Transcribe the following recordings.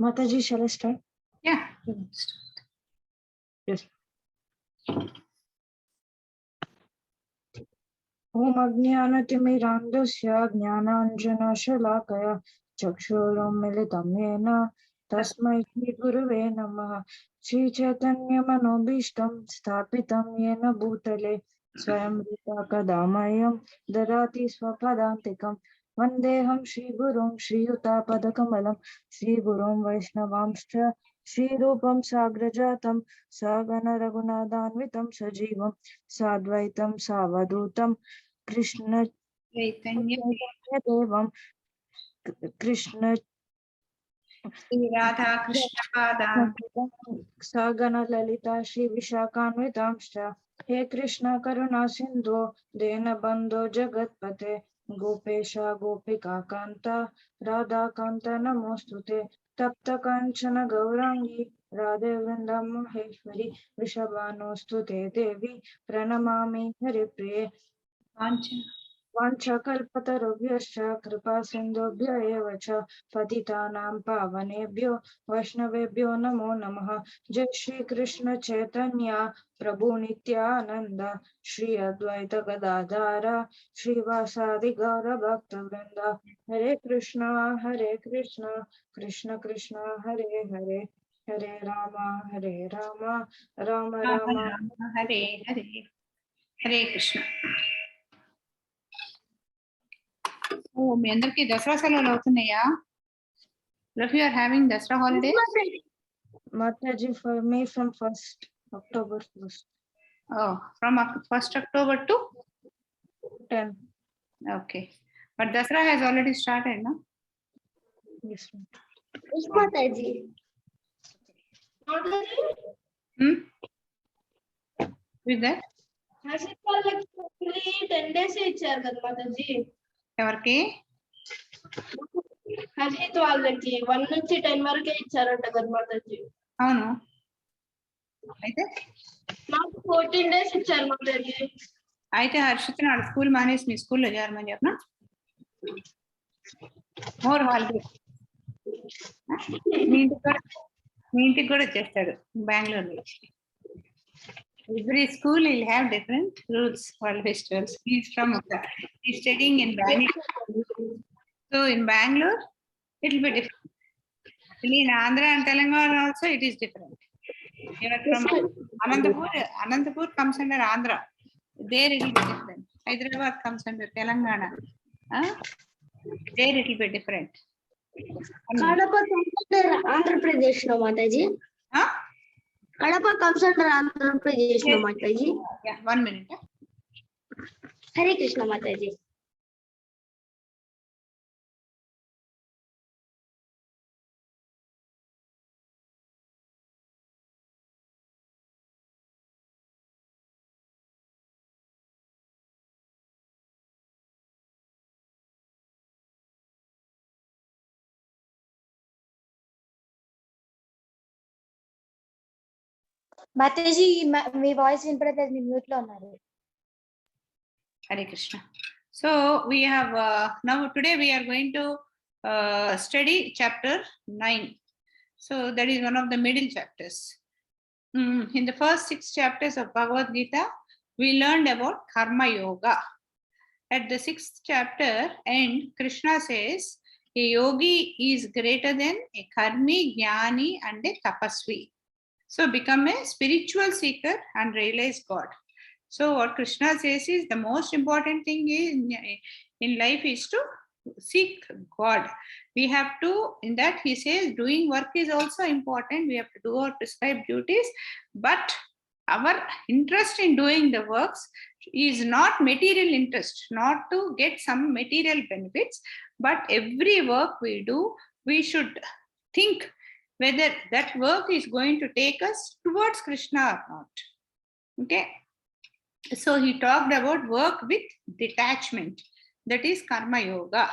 Mataji, shall I start? Yeah. Yes. Om Ajnanatimirandasya Jnananjanashalakaya Chakshurumilitam Yena Tasmai Shri Gurave Namaha Shri Chaitanya Manobishtam Sthapitam Yena Bhutale Swayam Rupa Kadamayam Darati Swapadantikam Vandeham Shri Gurum Shri Yuta Shri Gurum Vaishnavamscha Shri Rupam Sagrajatam Sagana Raghunadanvitam Sajivam Sadvaitam Savadutam Krishna Chaitanya Devam Krishna Sri Radha Krishna Padam Sagana Lalita Shri Vishakhanvitamscha He Krishna Karuna Sindhu Dena Bandho Jagatpate Gopesha Gopika Kanta Radha Kanta Namostute Tapta Kanchana Gaurangi Radhe Vrinda Maheshwari Vrishabhanostute Devi Pranamami Haripriye वाञ्छकल्पतरुभ्यश्च कृपासिन्धुभ्य एव च पतितानां पावनेभ्यो वैष्णवेभ्यो नमो नमः जय श्री कृष्ण चैतन्य प्रभु नित्यानंद श्री अद्वैत गदाधर श्रीवासादि गौर भक्तवृंद हरे Krishna Krishna Krishna Hare Hare Hare Ram Ram Ram Hare Hare Hare Krishna. Oh, మీ అందరికి దసరా సెలవులు అవుతున్నాయా? If you are having Dasra holidays? Mataji, for me from 1st October 1st. Oh, from 1st October to 10. Okay, but Dasra has already started, no? Yes, ma'am. Yes, Mataji. With that? Harshit వాళ్ళకి 10 days ఇచ్చారు కదా మాతాజీ. ఎవరికి? హర్షిత్ వాళ్ళకి 1 నుంచి 10 వరకే ఇచ్చారంట కదా మాతాజీ. అవును. అయితే నాకు 14 days ఇచ్చారు మాతాజీ. అయితే హర్షిత్ నాడు స్కూల్ మానేసి మీ స్కూల్లో చేరమని చెప్పనా? More holidays. మీ ఇంటికి కూడా వచ్చేస్తాడు బెంగళూరు నుంచి. Every school will have different rules for festivals. He's studying in Bangalore. So in Bangalore, it will be different. In Andhra and Telangana also, it is different. You are from Anantapur comes under Andhra. There it will be different. Hyderabad comes under Telangana. There it will be different. Kadapa Andhra Pradesh లో Mataji. Kadapa comes under Andhra Pradesh లో Mataji. Yeah, 1 minute. Hare Krishna Mataji. Mataji మీ voice వినపడలేదు, మీ mute లో ఉన్నారు. Hare Krishna. So we have now today we are going to study chapter 9. So that is one of the middle chapters. In the first 6 chapters of Bhagavad Gita, we learned about karma yoga. At the 6th chapter end, Krishna says a yogi is greater than a karmi, jnani and a tapasvi. So become a spiritual seeker and realize God. So what Krishna says is the most important thing in life is to seek God. We have to, in that he says, doing work is also important. We have to do our prescribed duties, but our interest in doing the works is not material interest, not to get some material benefits, but every work we do, we should think whether that work is going to take us towards Krishna or not. Okay. So he talked about work with detachment. That is karma yoga.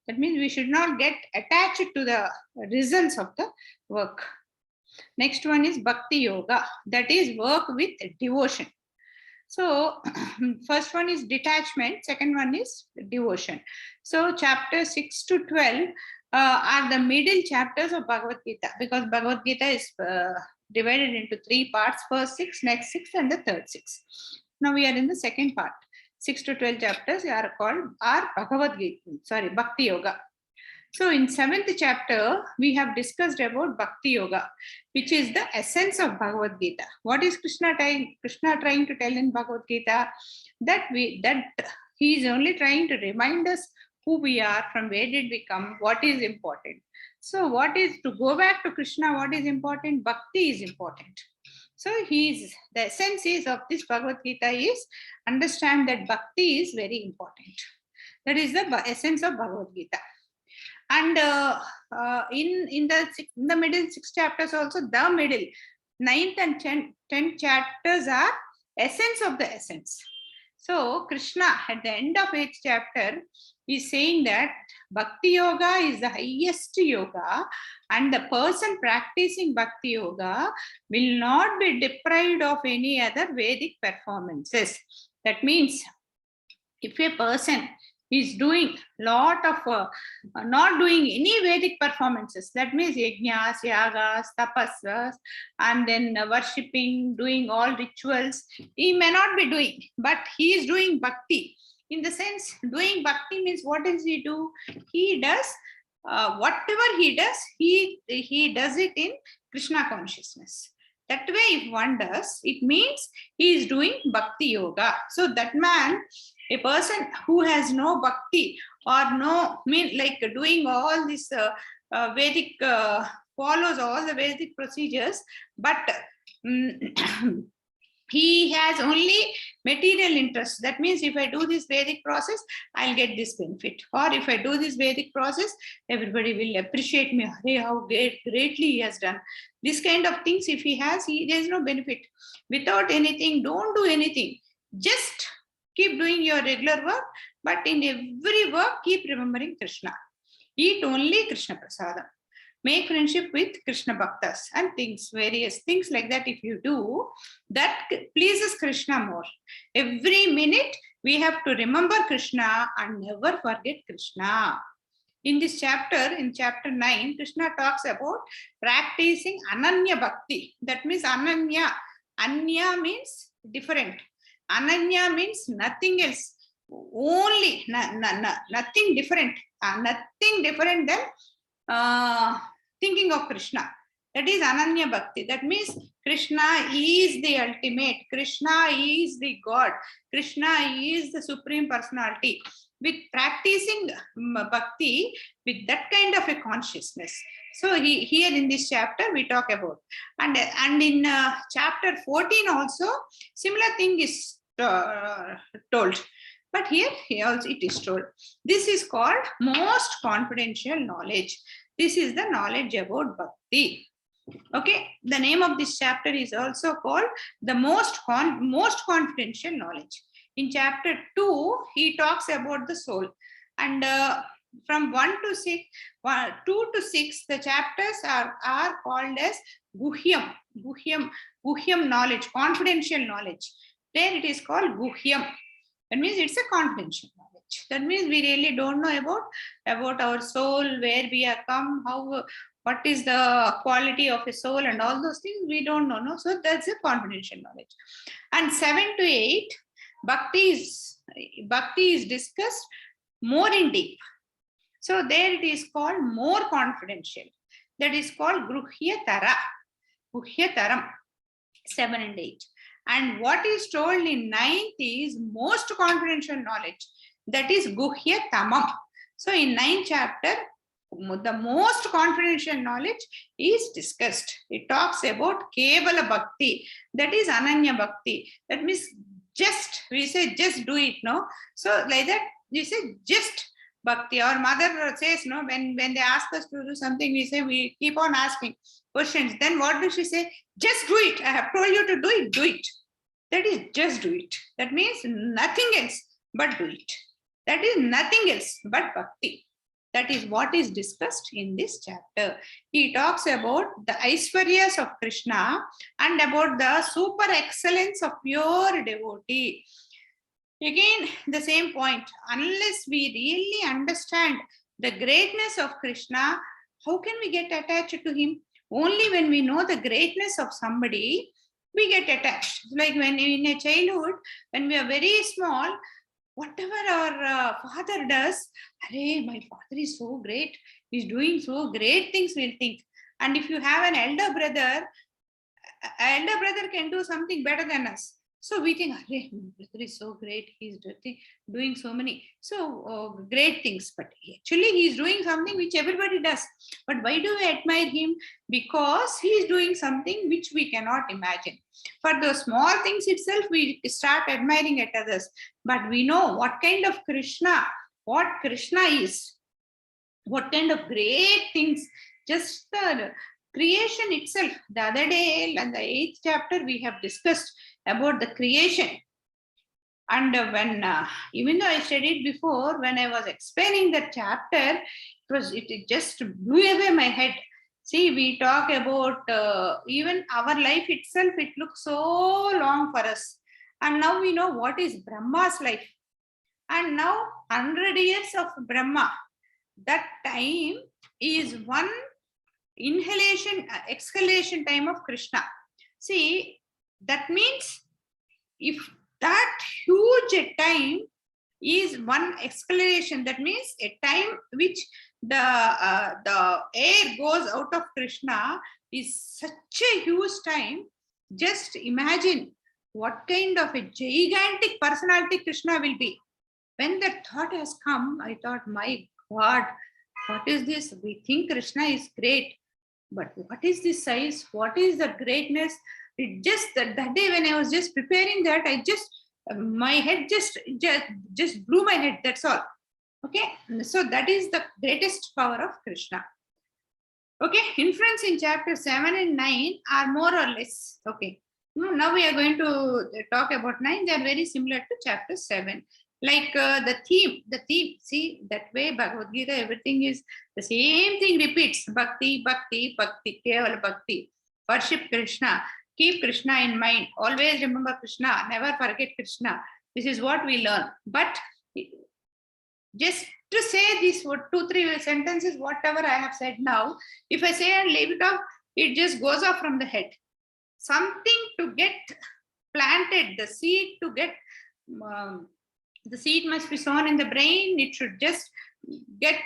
That means we should not get attached to the results of the work. Next one is bhakti yoga. That is work with devotion. So first one is detachment, second one is devotion. So chapter 6 to 12 are the middle chapters of Bhagavad Gita, because Bhagavad Gita is divided into 3 parts, first 6, next 6, and the third 6. Now we are in the second part. 6 to 12 chapters are called Bhagavad Gita, Bhakti Yoga. So in 7th chapter, we have discussed about Bhakti Yoga, which is the essence of Bhagavad Gita. What is Krishna trying to tell in Bhagavad Gita? That he is only trying to remind us who we are, from where did we come, what is important. So what is, to go back to Krishna, what is important? Bhakti is important. So the essence is of this Bhagavad Gita is understand that Bhakti is very important. That is the essence of Bhagavad Gita. And in the middle 6 chapters also, the middle 9th and 10th chapters are essence of the essence. So Krishna at the end of 8th chapter is saying that Bhakti Yoga is the highest yoga, and the person practicing Bhakti Yoga will not be deprived of any other Vedic performances. That means if a person is doing lot of not doing any Vedic performances, that means yajnas, yagas, tapasas, and then worshipping, doing all rituals, he may not be doing, but he is doing bhakti. In the sense, doing bhakti means what does he do? He does whatever he does, he does it in Krishna consciousness. That way, if one does, it means he is doing bhakti yoga. So that man, a person who has no bhakti or like doing all this Vedic, follows all the Vedic procedures, but he has only material interest. That means if I do this Vedic process, I'll get this benefit. Or if I do this Vedic process, everybody will appreciate me. Hey, how greatly he has done. This kind of things, if he has, there is no benefit. Without anything, don't do anything. Just keep doing your regular work, but in every work, keep remembering Krishna. Eat only Krishna Prasadam. Make friendship with Krishna Bhaktas and things, various things like that. If you do, that pleases Krishna more. Every minute, we have to remember Krishna and never forget Krishna. In this chapter, in chapter 9, Krishna talks about practicing Ananya Bhakti. That means Ananya. Anya means different. Ananya means nothing else. Only, nothing different. Nothing different than thinking of Krishna. That is Ananya Bhakti. That means Krishna is the ultimate. Krishna is the God. Krishna is the Supreme Personality. With practicing Bhakti, with that kind of a consciousness. So here in this chapter, we talk about. And in chapter 14 also, similar thing is told. But here also it is told. This is called most confidential knowledge. This is the knowledge about Bhakti. Okay, the name of this chapter is also called the most confidential knowledge. In chapter 2, he talks about the soul. And from 2 to 6, the chapters are called as Guhyam knowledge, confidential knowledge. There it is called Guhyam. That means it's a confidential knowledge. That means we really don't know about our soul, where we have come, what is the quality of a soul, and all those things we don't know. No? So that's a confidential knowledge. And 7 to 8, Bhakti is discussed more in deep. So there it is called more confidential. That is called Guhyataram, 7 and 8. And what is told in 9th is most confidential knowledge. That is Guhyatamam. So in 9th chapter, the most confidential knowledge is discussed. It talks about Kevala Bhakti. That is Ananya Bhakti. That means we say just do it, no? So like that, we say just Bhakti. Our mother says, no, when they ask us to do something, we keep on asking questions. Then what does she say? Just do it. I have told you to do it, do it. That is just do it. That means nothing else but do it. That is nothing else but Bhakti. That is what is discussed in this chapter. He talks about the Aishwaryas of Krishna and about the super excellence of pure devotee. Again, the same point. Unless we really understand the greatness of Krishna, how can we get attached to him? Only when we know the greatness of somebody, we get attached. Like when in a childhood, when we are very small, whatever our father does, Arey, my father is so great, he's doing so great things, we'll think. And if you have an elder brother can do something better than us. So we think, Arey, my brother is so great, he's doing so many great things. But actually, he's doing something which everybody does. But why do we admire him? Because he is doing something which we cannot imagine. For the small things itself, we start admiring at others. But we know what kind of Krishna, what Krishna is, what kind of great things, just the creation itself. The other day, in the 8th chapter, we have discussed about the creation. And when, even though I studied before, when I was explaining that chapter, it just blew away my head. See, we talk about even our life itself, it looks so long for us. And now we know what is Brahma's life. And now 100 years of Brahma, that time is one exhalation time of Krishna. See, that means if that huge time is one acceleration, that means a time which the air goes out of Krishna is such a huge time. Just imagine what kind of a gigantic personality Krishna will be. When that thought has come, I thought, my God, what is this? We think Krishna is great, but what is this size? What is the greatness? It just that day when I was just preparing that, my head just blew my head. That's all. Okay, so that is the greatest power of Krishna. Okay, inference in chapter 7 and 9 are more or less okay. Now we are going to talk about 9. They are very similar to chapter 7. Like the theme, see that way Bhagavad Gita, everything is the same thing repeats. Bhakti, bhakti, bhakti, keval bhakti. Worship Krishna. Keep Krishna in mind. Always remember Krishna. Never forget Krishna. This is what we learn. But just to say these 2-3 sentences, whatever I have said now, if I say and leave it off, it just goes off from the head. Something to get planted, the seed to get, the seed must be sown in the brain. It should just get,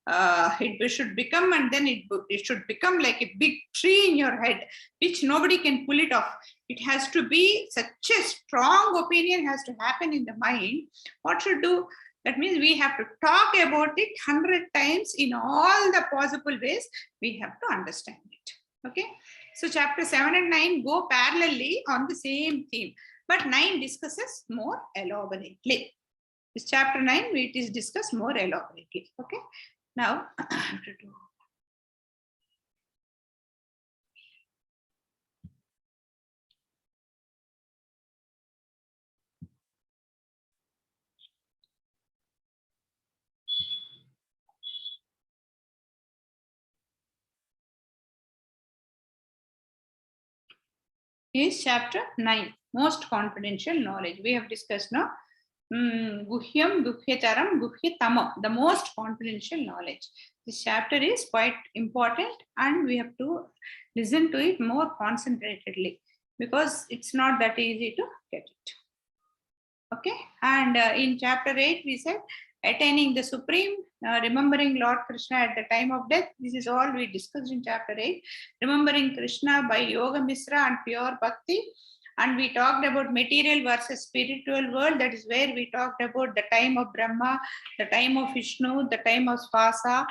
it should become, and then it should become like a big tree in your head, which nobody can pull it off. It has to be such a strong opinion has to happen in the mind. What should do? That means we have to talk about it 100 times in all the possible ways. We have to understand it. Okay. So chapter 7 and 9 go parallelly on the same theme, but 9 discusses more elaborately. This chapter 9, it is discussed more elaborately. Okay. Now, is chapter 9, most confidential knowledge. We have discussed now. Guhyam, Guhyataram, Guhyatamam, the most confidential knowledge. This chapter is quite important and we have to listen to it more concentratedly because it's not that easy to get it. Okay, and in chapter 8 we said attaining the supreme, remembering Lord Krishna at the time of death. This is all we discussed in chapter 8. Remembering Krishna by Yoga Misra and pure Bhakti. And we talked about material versus spiritual world. That is where we talked about the time of Brahma, the time of Vishnu, the time of Svasa,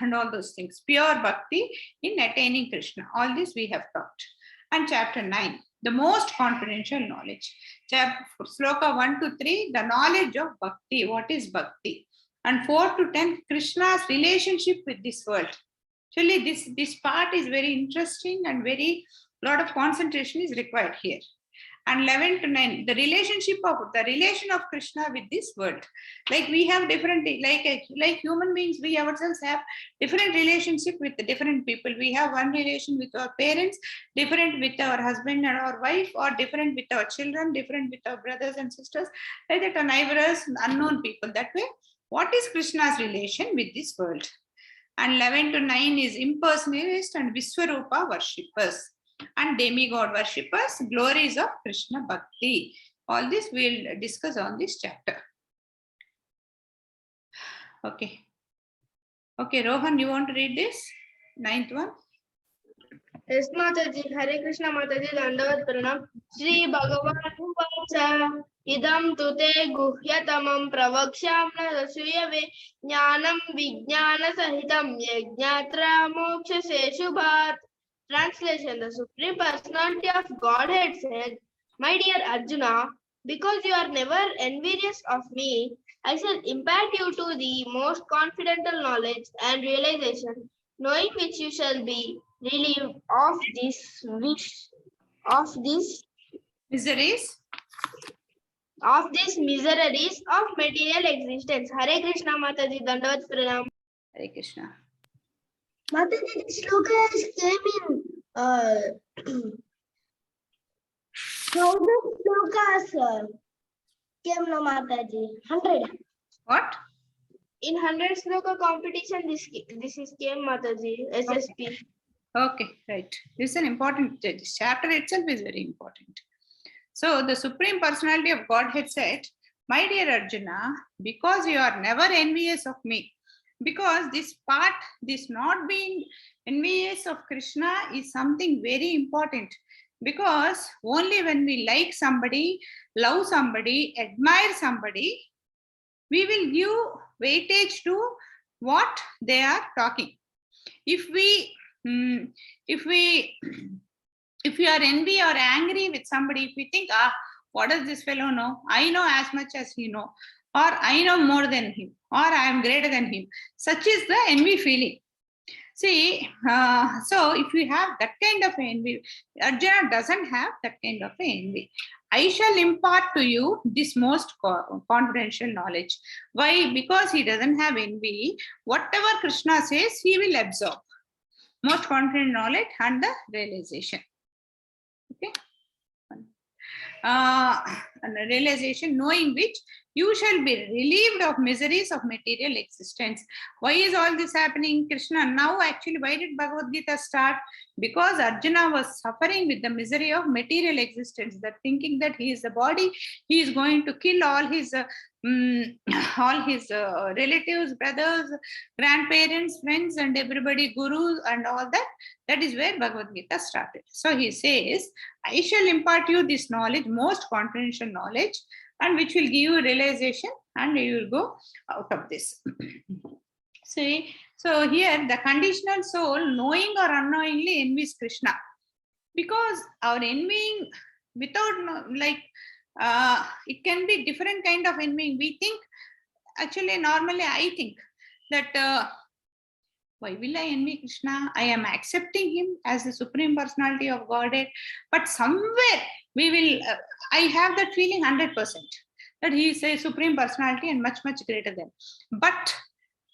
and all those things. Pure Bhakti in attaining Krishna. All this we have talked. And chapter 9, the most confidential knowledge. Sloka 1 to 3, the knowledge of Bhakti. What is Bhakti? And 4 to 10, Krishna's relationship with this world. Actually, this part is very interesting and very lot of concentration is required here. And 11 to 9, the relation of Krishna with this world. Like we have different, like human beings, we ourselves have different relationship with the different people. We have one relation with our parents, different with our husband and our wife, or different with our children, different with our brothers and sisters, like that, our neighbors, unknown people. That way, what is Krishna's relation with this world? And 11 to 9 is impersonalist and Viswarupa worshippers and demigod worshippers, glories of Krishna Bhakti. All this we'll discuss on this chapter. Okay. Okay, Rohan, you want to read this? 9th one? Yes, Mataji. Hare Krishna Mataji. Dandavat Pranam. Shri Bhagavad Uvacha. Idam tute guhyatamam pravakshamna rasuyave jnanam vijnana sahitam yajnatra moksha seshubhat. Translation: The Supreme Personality of Godhead said, "My dear Arjuna, because you are never envious of me, I shall impart you to the most confidential knowledge and realization, knowing which you shall be relieved of this Miseries? of these miseries of material existence." Hare Krishna Mataji. Dandavat Pranam. Hare Krishna. Mataji, this sloka came in how the slokas came, no Mataji? 100. What? In 100 sloka competition, this is came, Mataji. SSP. Okay, right. This is an important, this chapter itself is very important. So the Supreme Personality of Godhead said, "My dear Arjuna, because you are never envious of me," because this not being envious of Krishna is something very important. Because only when we like somebody, love somebody, admire somebody, we will give weightage to what they are talking. If we are envy or angry with somebody, if we think, what does this fellow know? I know as much as he know, or I know more than him, or I am greater than him. Such is the envy feeling. See, so if you have that kind of envy, Arjuna doesn't have that kind of envy. I shall impart to you this most confidential knowledge. Why? Because he doesn't have envy. Whatever Krishna says, he will absorb. Most confident knowledge and the realization. Okay. And the realization, knowing which you shall be relieved of miseries of material existence. Why is all this happening? Krishna, now actually, why did Bhagavad Gita start? Because Arjuna was suffering with the misery of material existence, that thinking that he is the body, he is going to kill all his relatives, brothers, grandparents, friends, and everybody, gurus, and all that. That is where Bhagavad Gita started. So he says, I shall impart you this knowledge, most confidential knowledge, and which will give you realization, and you will go out of this. See, so here the conditional soul, knowing or unknowingly, envies Krishna, because our envying without it can be different kind of envying. We think, actually, normally I think that why will I envy Krishna? I am accepting him as the Supreme Personality of Godhead, but somewhere we will, I have that feeling 100% that he is a Supreme Personality and much, much greater than. But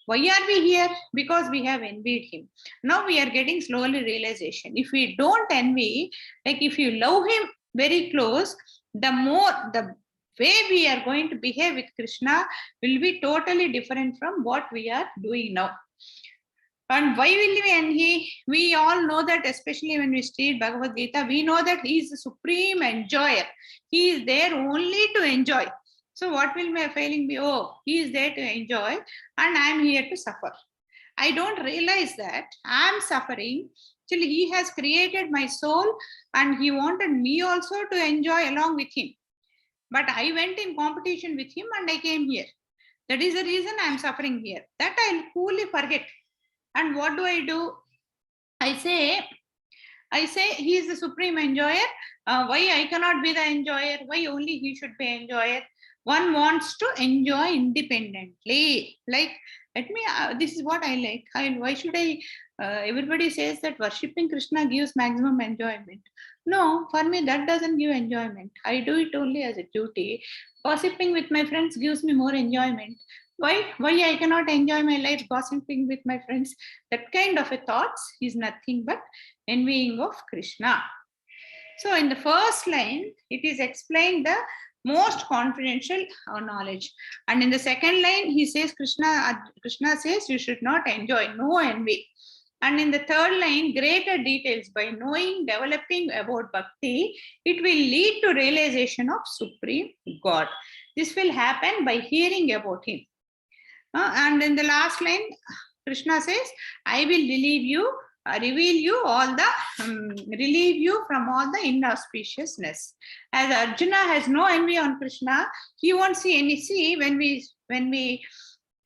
why are we here? Because we have envied him. Now we are getting slowly realization. If we don't envy, like if you love him very close, the way we are going to behave with Krishna will be totally different from what we are doing now. And why will we envy? We all know that, especially when we study Bhagavad Gita, we know that he is the supreme enjoyer. He is there only to enjoy. So what will my feeling be? Oh, he is there to enjoy and I am here to suffer. I don't realize that I am suffering till he has created my soul and he wanted me also to enjoy along with him. But I went in competition with him and I came here. That is the reason I am suffering here. That I will coolly forget. And what do? I say he is the supreme enjoyer. Why I cannot be the enjoyer? Why only he should be enjoyer? One wants to enjoy independently. Like, this is what I like. Why should I? Everybody says that worshipping Krishna gives maximum enjoyment. No, for me that doesn't give enjoyment. I do it only as a duty. Gossiping with my friends gives me more enjoyment. Why I cannot enjoy my life gossiping with my friends? That kind of a thoughts is nothing but envying of Krishna. So in the first line, it is explained the most confidential knowledge. And in the second line, he says, Krishna says you should not enjoy, no envy. And in the third line, greater details by knowing, developing about bhakti, it will lead to realization of Supreme God. This will happen by hearing about him. And in the last line, Krishna says, I will relieve you relieve you from all the inauspiciousness. As Arjuna has no envy on Krishna, he won't see any. See, when we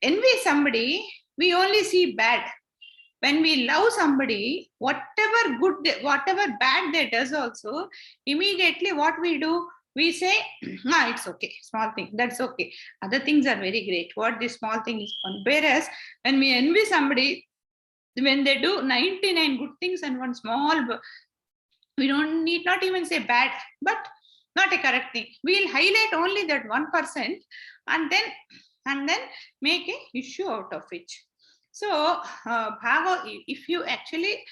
envy somebody, we only see bad. When we love somebody, whatever good, whatever bad they does also, immediately what we do, we say, it's okay, small thing, that's okay. Other things are very great. What this small thing is fun. Whereas when we envy somebody, when they do 99 good things and one small, we don't need not even say bad, but not a correct thing. We'll highlight only that 1% and then make a issue out of it. So, Bhagavad, if you actually,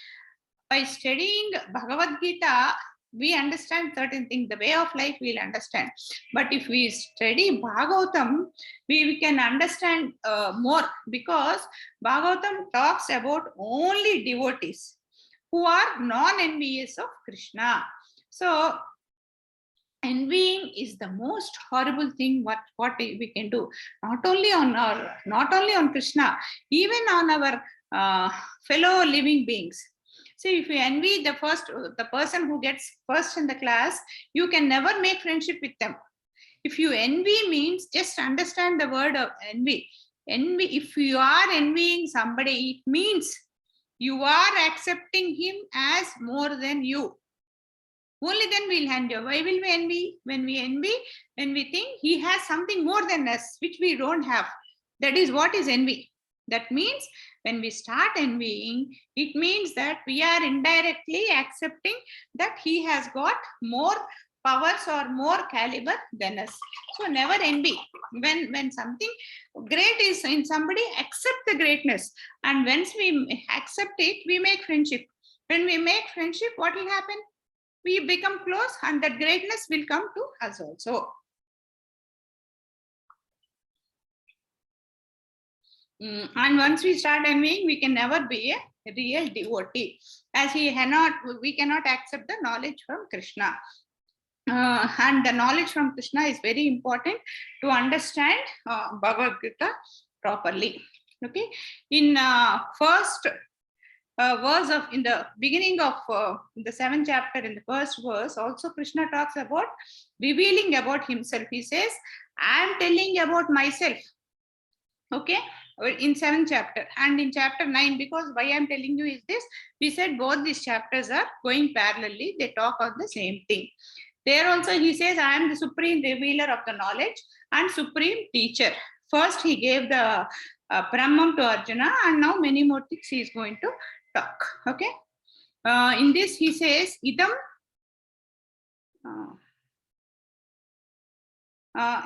by studying Bhagavad Gita, we understand certain things, the way of life we'll understand. But if we study Bhagavatam, we can understand more, because Bhagavatam talks about only devotees who are non-envious of Krishna. So, envying is the most horrible thing what we can do, not only on Krishna, even on our fellow living beings. See, if you envy the person who gets first in the class, you can never make friendship with them. If you envy means, just understand the word of envy. Envy, if you are envying somebody, it means you are accepting him as more than you. Only then we'll enjoy. Why will we envy? When we think he has something more than us, which we don't have. That is what is envy. That means when we start envying, it means that we are indirectly accepting that he has got more powers or more caliber than us. So never envy. When something great is in somebody, accept the greatness. And once we accept it, we make friendship. When we make friendship, what will happen? We become close and that greatness will come to us also. And once we start envying, we can never be a real devotee, as we cannot accept the knowledge from Krishna. And the knowledge from Krishna is very important to understand Bhagavad Gita properly. Okay, in first verse in the beginning of the 7th chapter, in the first verse, also Krishna talks about revealing about himself. He says, I am telling about myself. Okay, in 7th chapter, and in chapter 9, because why I am telling you is this, we said both these chapters are going parallelly, they talk on the same thing. There also he says, I am the supreme revealer of the knowledge and supreme teacher. First he gave the Brahman to Arjuna, and now many more things he is going to talk. Okay, in this he says, idam.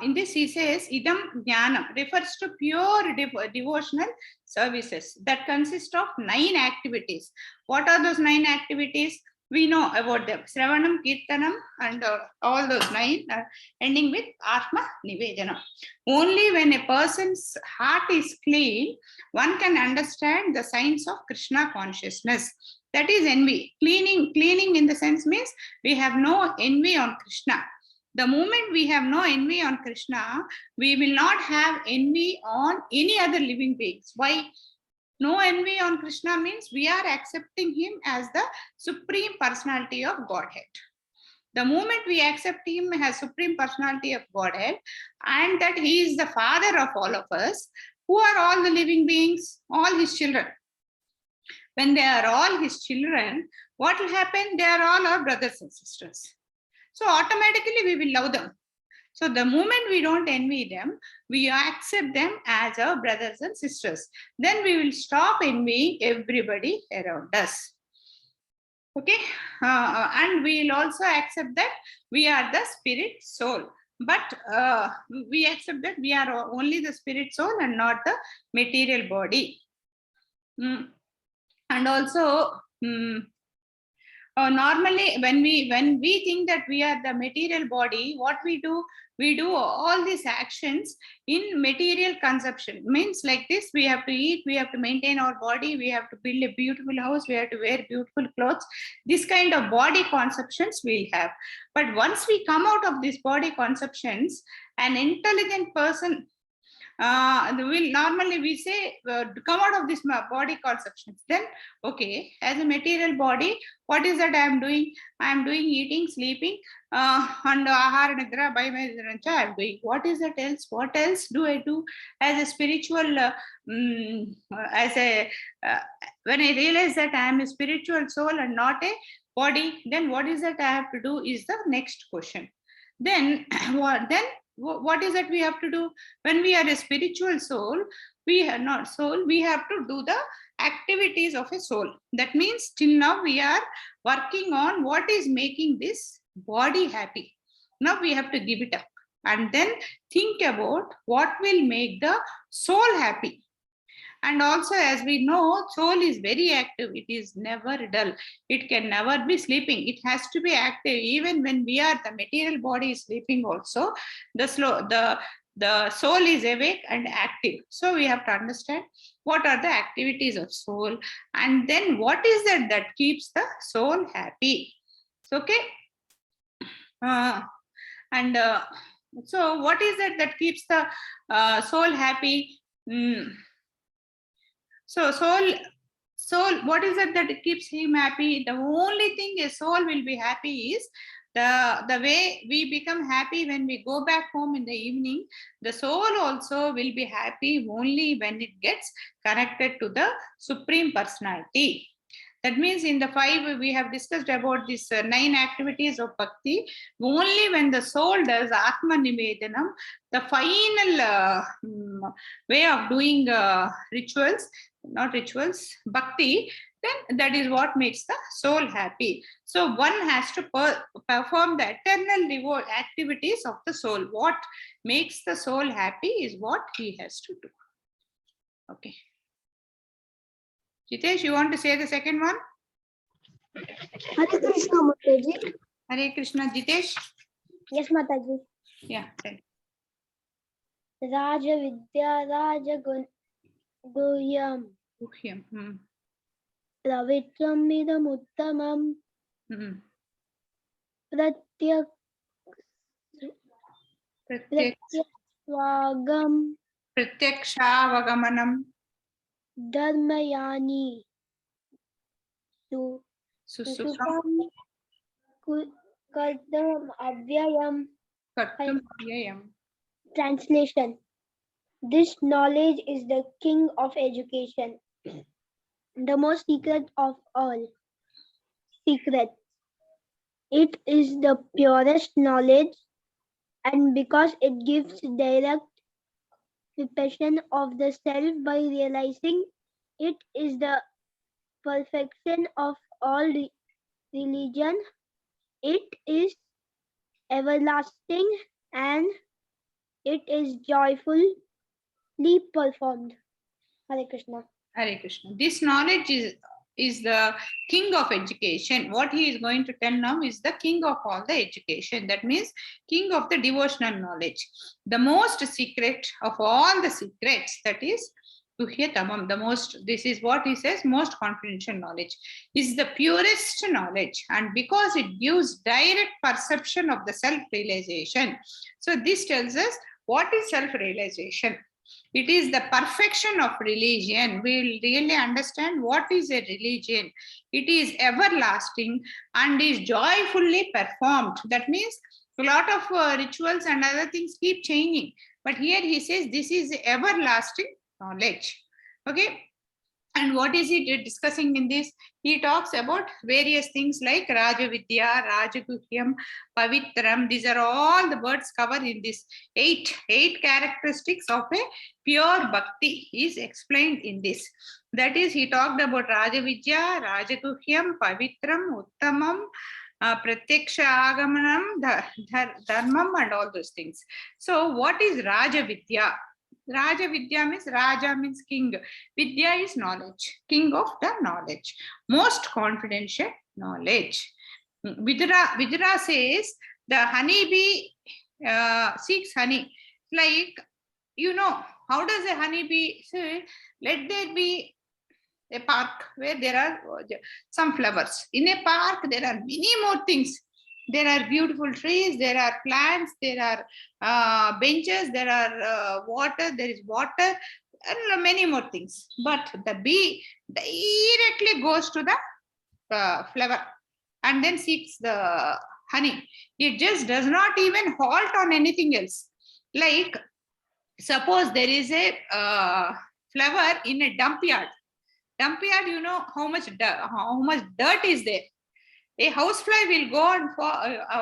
In this he says, idam jnanam refers to pure devotional services that consist of 9 activities. What are those 9 activities? We know about them. Sravanam, Kirtanam, and all those 9 ending with Atma Nivedana. Only when a person's heart is clean, one can understand the signs of Krishna consciousness. That is envy. Cleaning in the sense means we have no envy on Krishna. The moment we have no envy on Krishna, we will not have envy on any other living beings. Why? No envy on Krishna means we are accepting him as the supreme personality of Godhead. The moment we accept him as supreme personality of Godhead, and that he is the father of all of us, who are all the living beings? All his children. When they are all his children, what will happen? They are all our brothers and sisters. So automatically we will love them. So the moment we don't envy them, we accept them as our brothers and sisters. Then we will stop envying everybody around us. Okay, and we'll also accept that we are the spirit soul. But we accept that we are only the spirit soul and not the material body. And also, normally when we think that we are the material body, what we do all these actions in material consumption. Means like this: we have to eat, we have to maintain our body, we have to build a beautiful house, we have to wear beautiful clothes. This kind of body conceptions we'll have. But once we come out of these body conceptions, an intelligent person will normally we say come out of this body conceptions. Then okay, as a material body, what is that I am doing? I am doing eating, sleeping, and ahara nidra by my I am doing. What is that else? What else do I do as a spiritual? As a when I realize that I am a spiritual soul and not a body, then what is that I have to do is the next question. Then what is it we have to do? When we are a spiritual soul, we are not soul, we have to do the activities of a soul. That means till now we are working on what is making this body happy. Now we have to give it up and then think about what will make the soul happy. And also, as we know, soul is very active. It is never dull. It can never be sleeping. It has to be active. Even when we are, the material body is sleeping also, the soul is awake and active. So we have to understand what are the activities of soul, and then what is it that keeps the soul happy. Okay. So what is it that keeps the soul happy? So soul, what is it that keeps him happy? The only thing a soul will be happy is the way we become happy when we go back home in the evening. The soul also will be happy only when it gets connected to the Supreme Personality. That means in the 5 we have discussed about these 9 activities of bhakti. Only when the soul does Atma Nivedanam, the final way of doing rituals, not rituals, bhakti, then that is what makes the soul happy. So one has to perform the eternal reward activities of the soul. What makes the soul happy is what he has to do. Okay. Jitesh, you want to say the second one? Hare Krishna, Mataji. Hare Krishna, Jitesh. Yes, Mataji. Yeah. Raja Vidya Raja Guhyam. Ravitram Midam Uttamam. Pratyakshvagam. Pratyakshavagamanam. Dharmayani. Susukam. Kartam Avyayam. Kartum avyayam. Translation. This knowledge is the king of education, the most secret of all secrets. It is the purest knowledge, and because it gives direct perception of the self by realizing it is the perfection of all religion. It is everlasting and it is joyfully performed. Hare Krishna. Hare Krishna. This knowledge is the king of education. What he is going to tell now is the king of all the education. That means king of the devotional knowledge. The most secret of all the secrets, that is Guhyatamam, the most, this is what he says, most confidential knowledge, is the purest knowledge. And because it gives direct perception of the self-realization. So this tells us what is self-realization. It is the perfection of religion. We will really understand what is a religion. It is everlasting and is joyfully performed. That means a lot of rituals and other things keep changing. But here he says this is everlasting knowledge. Okay. And what is he discussing in this? He talks about various things like Rajavidya, Rajaguhyam, Pavitram. These are all the words covered in this. Eight characteristics of a pure bhakti is explained in this. That is, he talked about Rajavidya, Rajaguhyam, Pavitram, Uttamam, Pratyaksha Agamanam, Dharmam, and all those things. So, what is Rajavidya? Rajavidya means Raja means king. Vidya is knowledge, king of the knowledge, most confidential knowledge. Vidura says the honeybee seeks honey. Like, how does a honeybee say? Let there be a park where there are some flowers. In a park, there are many more things. There are beautiful trees, there are plants, there are benches, there are water, there is water, and many more things. But the bee directly goes to the flower and then seeks the honey. It just does not even halt on anything else. Like, suppose there is a flower in a dump yard. Dump yard, how much dirt is there. A housefly will go and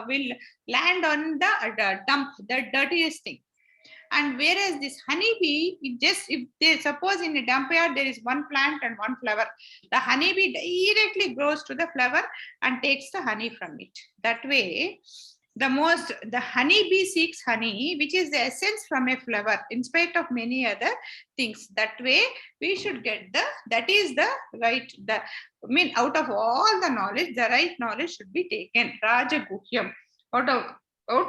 will land on the dump, the dirtiest thing. And whereas this honeybee, if they suppose in a dump yard there is one plant and one flower, the honeybee directly goes to the flower and takes the honey from it. That way, the honeybee seeks honey, which is the essence from a flower, in spite of many other things. That way, we should get that is the right, out of all the knowledge, the right knowledge should be taken. Rajaguhyam. Out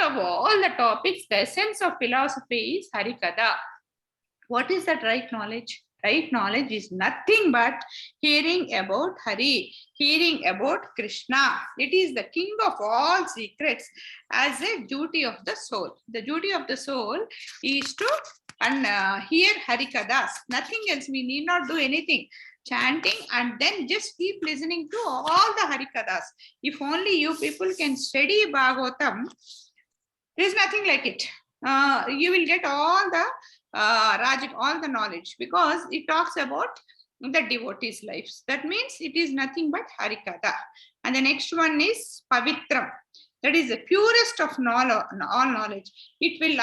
of all the topics, the essence of philosophy is Harikatha. What is that right knowledge? Right knowledge is nothing but hearing about Hari, hearing about Krishna. It is the king of all secrets as a duty of the soul. The duty of the soul is to hear Harikathas. Nothing else. We need not do anything. Chanting and then just keep listening to all the Harikathas. If only you people can study Bhagavatam, there is nothing like it. You will get all the all the knowledge, because it talks about the devotees' lives. That means it is nothing but Harikatha. And the next one is Pavitram. That is the purest of all knowledge. It will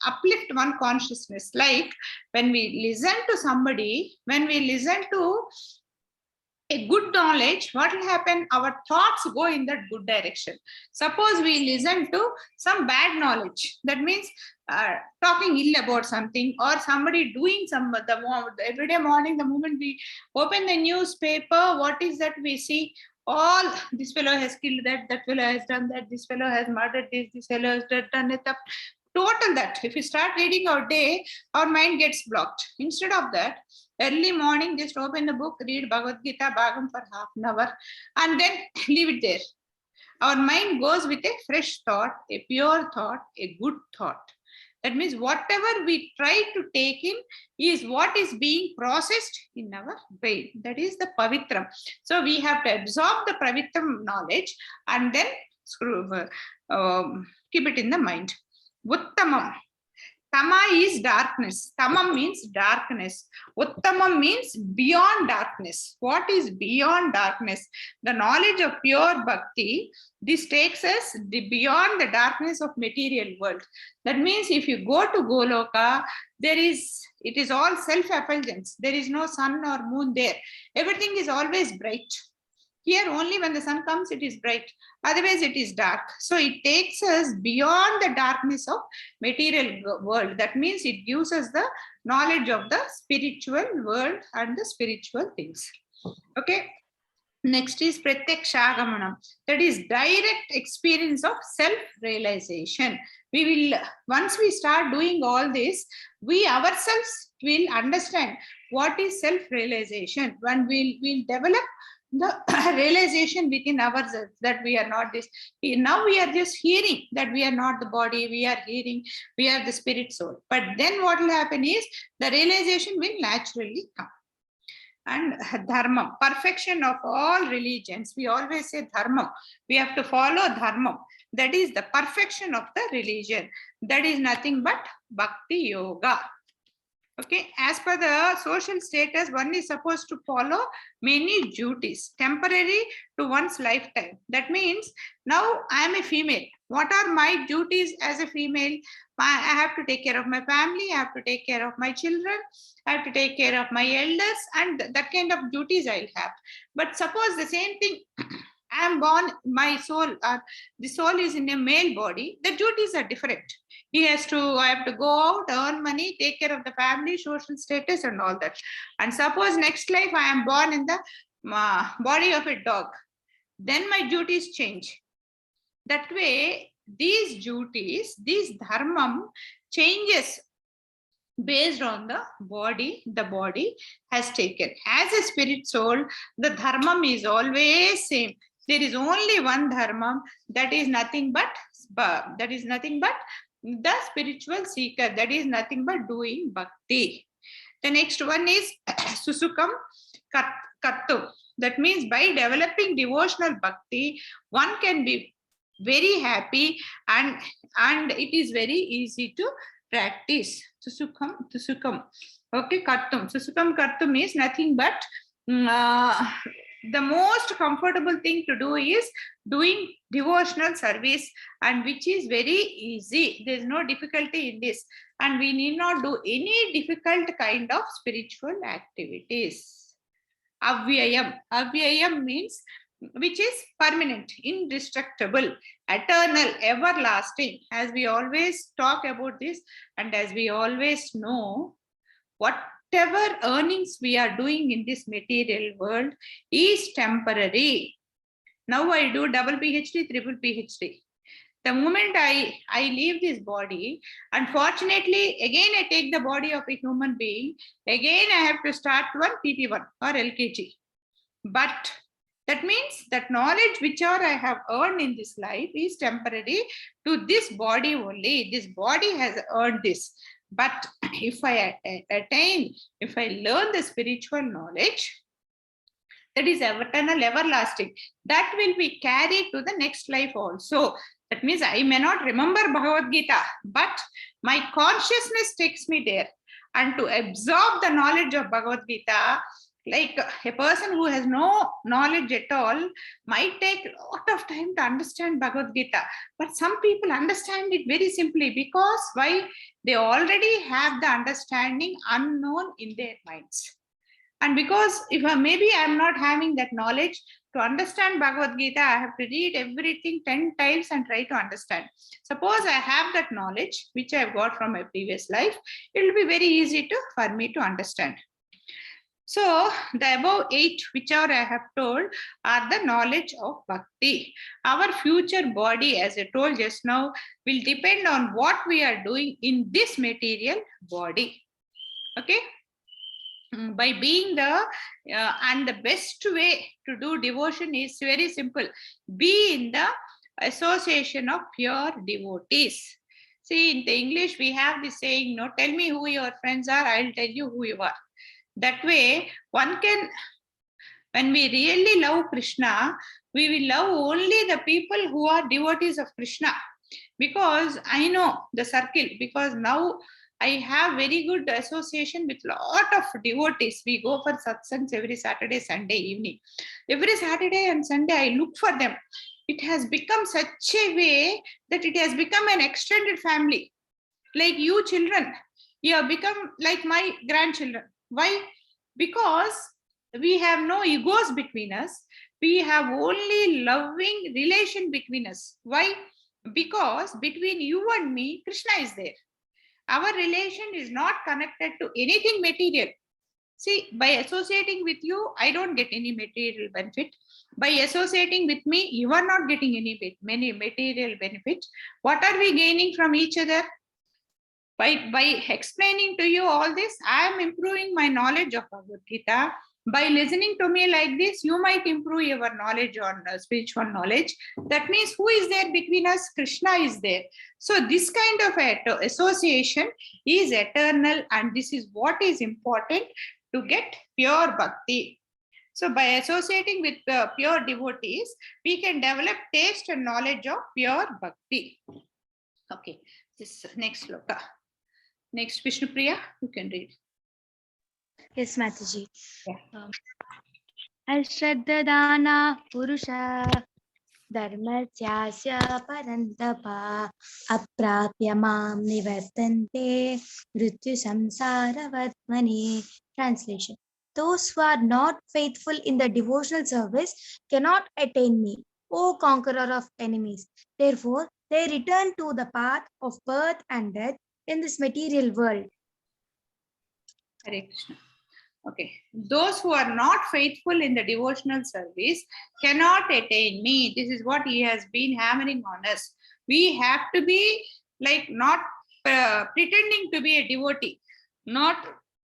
uplift one consciousness. Like when we listen to somebody, when we listen to a good knowledge, what will happen? Our thoughts go in that good direction. Suppose we listen to some bad knowledge, that means talking ill about something, or somebody doing everyday morning, the moment we open the newspaper, what is that we see? All, this fellow has killed that fellow has done that, this fellow has murdered this fellow has done it. Total that. If we start reading our day, our mind gets blocked. Instead of that, early morning, just open the book, read Bhagavad Gita, Bhagam for half an hour, and then leave it there. Our mind goes with a fresh thought, a pure thought, a good thought. That means whatever we try to take in is what is being processed in our brain. That is the Pavitram. So we have to absorb the Pavitram knowledge and then keep it in the mind. Uttamam. Tama is darkness. Tamam means darkness. Uttamam means beyond darkness. What is beyond darkness? The knowledge of pure bhakti. This takes us beyond the darkness of material world. That means if you go to Goloka, it is all self-effulgence. There is no sun or moon there. Everything is always bright. Here only when the sun comes, it is bright. Otherwise, it is dark. So it takes us beyond the darkness of material world. That means it gives us the knowledge of the spiritual world and the spiritual things. Okay. Next is Pratyaksha. That is direct experience of self-realization. We will, once we start doing all this, we ourselves will understand what is self-realization. When we'll develop the realization within ourselves that we are not this. Now we are just hearing that we are not the body, we are hearing, we are the spirit soul. But then what will happen is the realization will naturally come. And dharma, perfection of all religions. We always say dharma. We have to follow dharma. That is the perfection of the religion. That is nothing but bhakti yoga. Okay, as per the social status, one is supposed to follow many duties, temporary to one's lifetime. That means now I am a female. What are my duties as a female? I have to take care of my family, I have to take care of my children, I have to take care of my elders, and that kind of duties I'll have. But suppose the same thing, I am born, my soul, the soul is in a male body, the duties are different. I have to go out, earn money, take care of the family, social status, and all that. And suppose next life I am born in the body of a dog, then my duties change. That way, these duties, this dharmam changes based on the body has taken. As a spirit soul, the dharmam is always same. There is only one dharmam, that is nothing but the spiritual seeker, that is nothing but doing bhakti. The next one is susukam kartu. That means by developing devotional bhakti, one can be very happy, and it is very easy to practice. Susukam. Okay, kartum. Susukam kartum is nothing but the most comfortable thing to do is doing devotional service, and which is very easy. There is no difficulty in this, and we need not do any difficult kind of spiritual activities. Avyayam means which is permanent, indestructible, eternal, everlasting. As we always talk about this, and as we always know, whatever earnings we are doing in this material world is temporary. Now I do double PhD, triple PhD. The moment I leave this body, unfortunately, again I take the body of a human being, again I have to start one PP1 or LKG. But that means that knowledge whichever I have earned in this life is temporary to this body only. This body has earned this. But if I learn the spiritual knowledge, that is eternal, everlasting, that will be carried to the next life also. That means I may not remember Bhagavad Gita, but my consciousness takes me there. And to absorb the knowledge of Bhagavad Gita, like a person who has no knowledge at all might take a lot of time to understand Bhagavad Gita. But some people understand it very simply because why? They already have the understanding unknown in their minds. And because if maybe I'm not having that knowledge, to understand Bhagavad Gita, I have to read everything 10 times and try to understand. Suppose I have that knowledge, which I've got from my previous life, it will be very easy for me to understand. So the above 8, whichever I have told, are the knowledge of bhakti. Our future body, as I told just now, will depend on what we are doing in this material body. Okay? By being and the best way to do devotion is very simple. Be in the association of pure devotees. See, in the English, we have this saying, no, tell me who your friends are, I'll tell you who you are. That way, one can, when we really love Krishna, we will love only the people who are devotees of Krishna. Because I know the circle, because now I have very good association with lot of devotees. We go for satsangs every Saturday, Sunday evening. Every Saturday and Sunday, I look for them. It has become such a way that it has become an extended family. Like you children, you have become like my grandchildren. Why? Because we have no egos between us. We have only loving relation between us. Why? Because between you and me, Krishna is there. Our relation is not connected to anything material. See, by associating with you, I don't get any material benefit. By associating with me, you are not getting many material benefit. What are we gaining from each other? By explaining to you all this, I am improving my knowledge of Bhagavad Gita. By listening to me like this, you might improve your knowledge on spiritual knowledge. That means who is there between us? Krishna is there. So this kind of association is eternal, and this is what is important to get pure bhakti. So by associating with pure devotees, we can develop taste and knowledge of pure bhakti. Okay, this next sloka. Next, Vishnu Priya, you can read. Yes, Mataji. Yeah. Ashraddadana Purusha Dharmasyasya Parantapa Aprapya Mam Nivartante Mrityu Samsara Vatmani. Translation. Those who are not faithful in the devotional service cannot attain me, O conqueror of enemies. Therefore, they return to the path of birth and death in this material world. Hare Krishna. Okay. Those who are not faithful in the devotional service cannot attain me. This is what he has been hammering on us. We have to be like not pretending to be a devotee, not.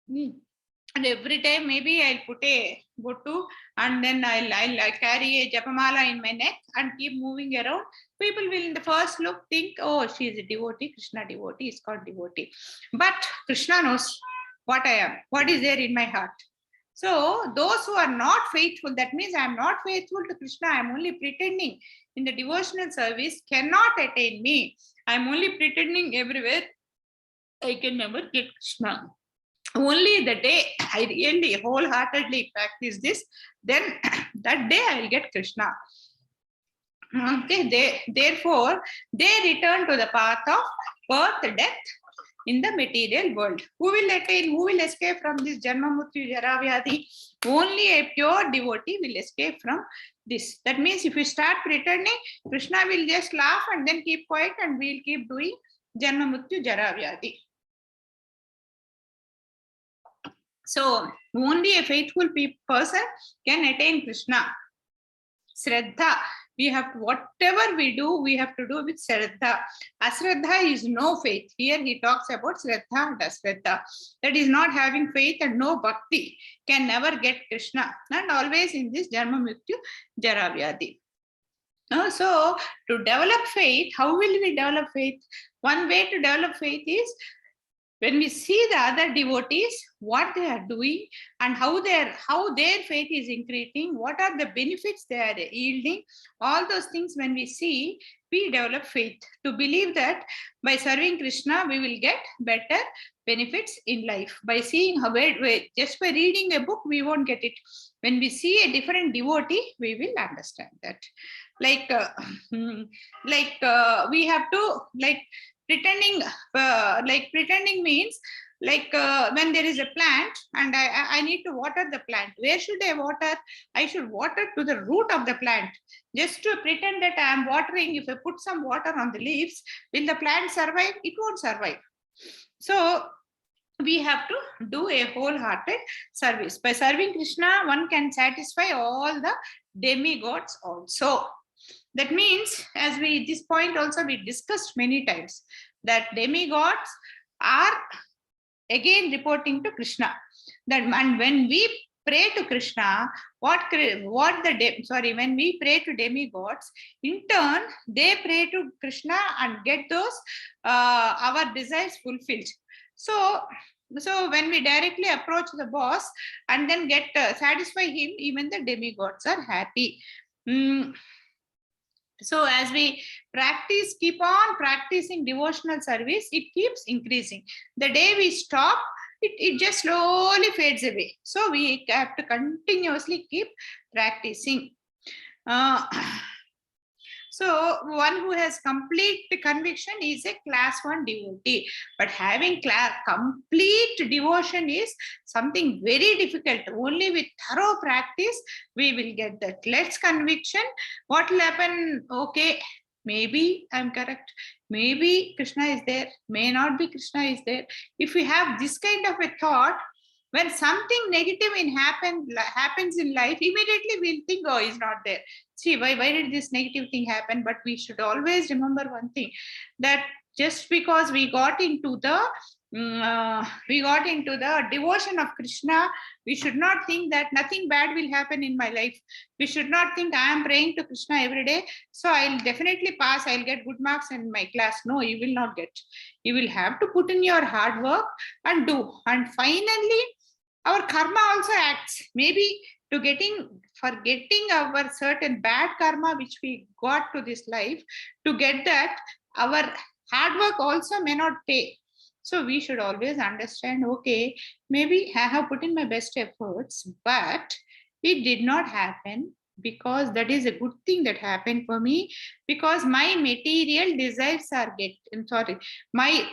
And every time maybe I'll put a bottu and then I'll carry a japamala in my neck and keep moving around. People will in the first look think, oh, she is a devotee, Krishna devotee, is called devotee. But Krishna knows what I am, what is there in my heart. So those who are not faithful, that means I am not faithful to Krishna, I am only pretending in the devotional service, cannot attain me. I am only pretending everywhere. I can never get Krishna. Only the day I really wholeheartedly practice this, then that day I will get Krishna. Okay, therefore, they return to the path of birth, death in the material world. Who will attain, who will escape from this Janma Mrityu Jara Vyadhi? Only a pure devotee will escape from this. That means if you start pretending, Krishna will just laugh and then keep quiet and we will keep doing Janma Mrityu Jara Vyadhi. So only a faithful person can attain Krishna. Shraddha, we have to, whatever we do, we have to do with Shraddha. Ashraddha is no faith. Here he talks about Shraddha and Ashraddha. That is not having faith and no bhakti can never get Krishna. And always in this Janma Mrityu Jara Vyadhi. So to develop faith, how will we develop faith? One way to develop faith is when we see the other devotees, what they are doing and how their faith is increasing, what are the benefits they are yielding, all those things when we see, we develop faith to believe that by serving Krishna, we will get better benefits in life. By seeing how, just by reading a book, we won't get it. When we see a different devotee, we will understand that. We have to pretending means when there is a plant and I need to water the plant. Where should I water? I should water to the root of the plant. Just to pretend that I am watering, if I put some water on the leaves, will the plant survive? It won't survive. So we have to do a wholehearted service. By serving Krishna, one can satisfy all the demigods also. That means, as this point also we discussed many times, that demigods are again reporting to Krishna. And when we pray to Krishna, when we pray to demigods, in turn they pray to Krishna and get those our desires fulfilled. So when we directly approach the boss and then get satisfy him, even the demigods are happy. So as we keep on practicing devotional service, it keeps increasing. The day we stop, it just slowly fades away. So we have to continuously keep practicing. So one who has complete conviction is a class 1 devotee. But having complete devotion is something very difficult. Only with thorough practice, we will get that. Let's conviction. What will happen? Okay, maybe I'm correct. Maybe Krishna is there. May not be Krishna is there. If we have this kind of a thought, when something negative happens in life, immediately we'll think, oh, he's not there. See, why did this negative thing happen? But we should always remember one thing, that just because we got into the devotion of Krishna, we should not think that nothing bad will happen in my life. We should not think I am praying to Krishna every day, so I'll definitely pass, I'll get good marks in my class. No, you will not get. You will have to put in your hard work and do. And finally, our karma also acts. Maybe forgetting our certain bad karma which we got to this life, to get that, our hard work also may not pay. So we should always understand, okay, maybe I have put in my best efforts, but it did not happen because that is a good thing that happened for me, because my material desires are my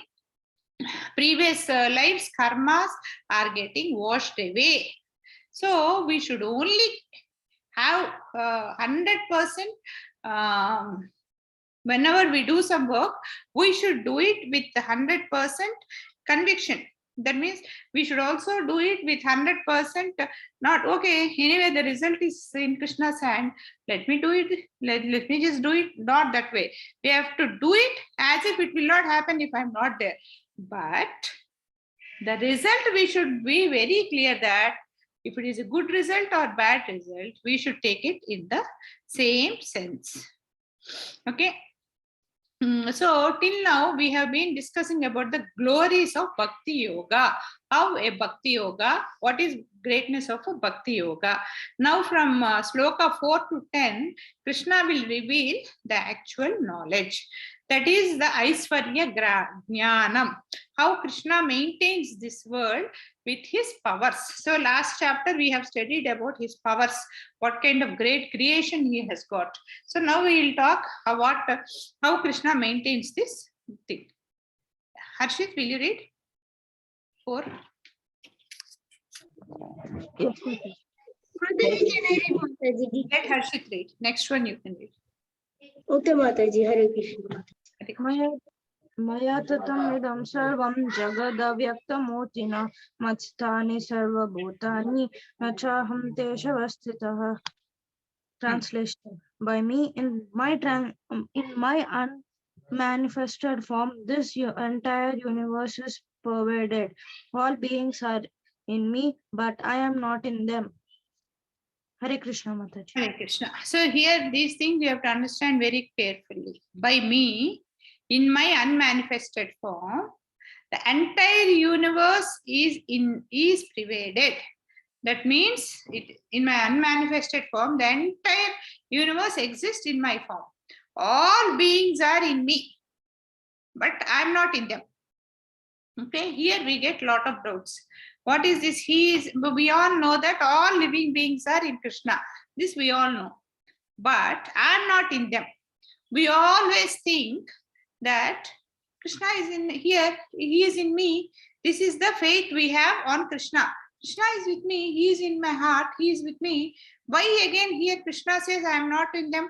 previous lives karmas are getting washed away. So we should only have 100%, whenever we do some work, we should do it with 100% conviction. That means we should also do it with 100%, not okay, anyway, the result is in Krishna's hand. Let me do it. Let me just do it. Not that way. We have to do it as if it will not happen if I'm not there. But the result, we should be very clear that if it is a good result or bad result, we should take it in the same sense. Okay. So till now we have been discussing about the glories of Bhakti Yoga. How a Bhakti Yoga, what is greatness of a Bhakti Yoga. Now from Sloka 4 to 10, Krishna will reveal the actual knowledge. That is the Aisvarya Jnanam. How Krishna maintains this world with his powers. So last chapter we have studied about his powers, what kind of great creation he has got. So now we will talk about how Krishna maintains this thing. Harshit, will you read? 4. Yes, Mataji, can I read, Mataji? Let Harshit read. Next one you can read. Okay, Mataji, Hare Krishna. मया ततम् इदं सर्वं जगदव्यक्तमूर्तिना मत्स्थानि सर्वभूतानि न चाहं तेषवस्थितः. Translation: By me, in my unmanifested form, this entire universe is pervaded. All beings are in me, but I am not in them. Hare Krishna, Mataji. Hare Krishna. So here these things you have to understand very carefully. By me, in my unmanifested form, the entire universe is pervaded. That means in my unmanifested form, the entire universe exists in my form. All beings are in me, but I'm not in them. Okay, here we get a lot of doubts. What is this? We all know that all living beings are in Krishna. This we all know. But I'm not in them. We always think that Krishna is in here, he is in me. This is the faith we have on Krishna. Krishna is with me, he is in my heart, he is with me. Why again here Krishna says I am not in them,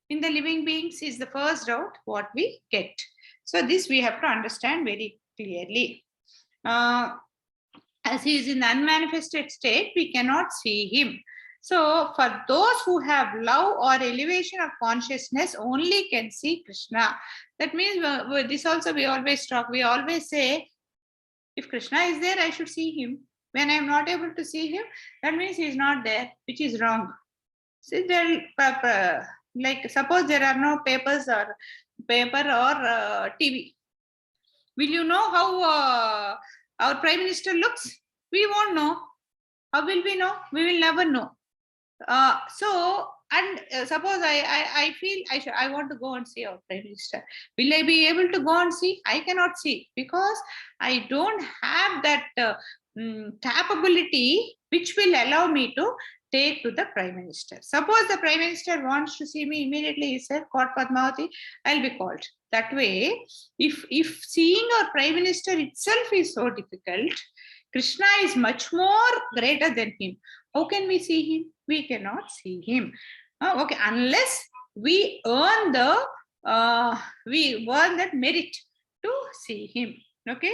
in the living beings, is the first doubt what we get. So this we have to understand very clearly. As he is in the unmanifested state, we cannot see him. So for those who have love or elevation of consciousness, only can see Krishna. That means this also we always talk. We always say, if Krishna is there, I should see him. When I am not able to see him, that means he is not there, which is wrong. So there, like suppose there are no paper or TV. Will you know how our Prime Minister looks? We won't know. How will we know? We will never know. Suppose I feel I want to go and see our Prime Minister. Will I be able to go and see? I cannot see because I don't have that capability which will allow me to take to the Prime Minister. Suppose the Prime Minister wants to see me immediately, he said, "Court Padmavati, I'll be called." That way, if seeing our Prime Minister itself is so difficult, Krishna is much more greater than him. How can we see him? We cannot see him. Okay, unless we earn that merit to see him. Okay.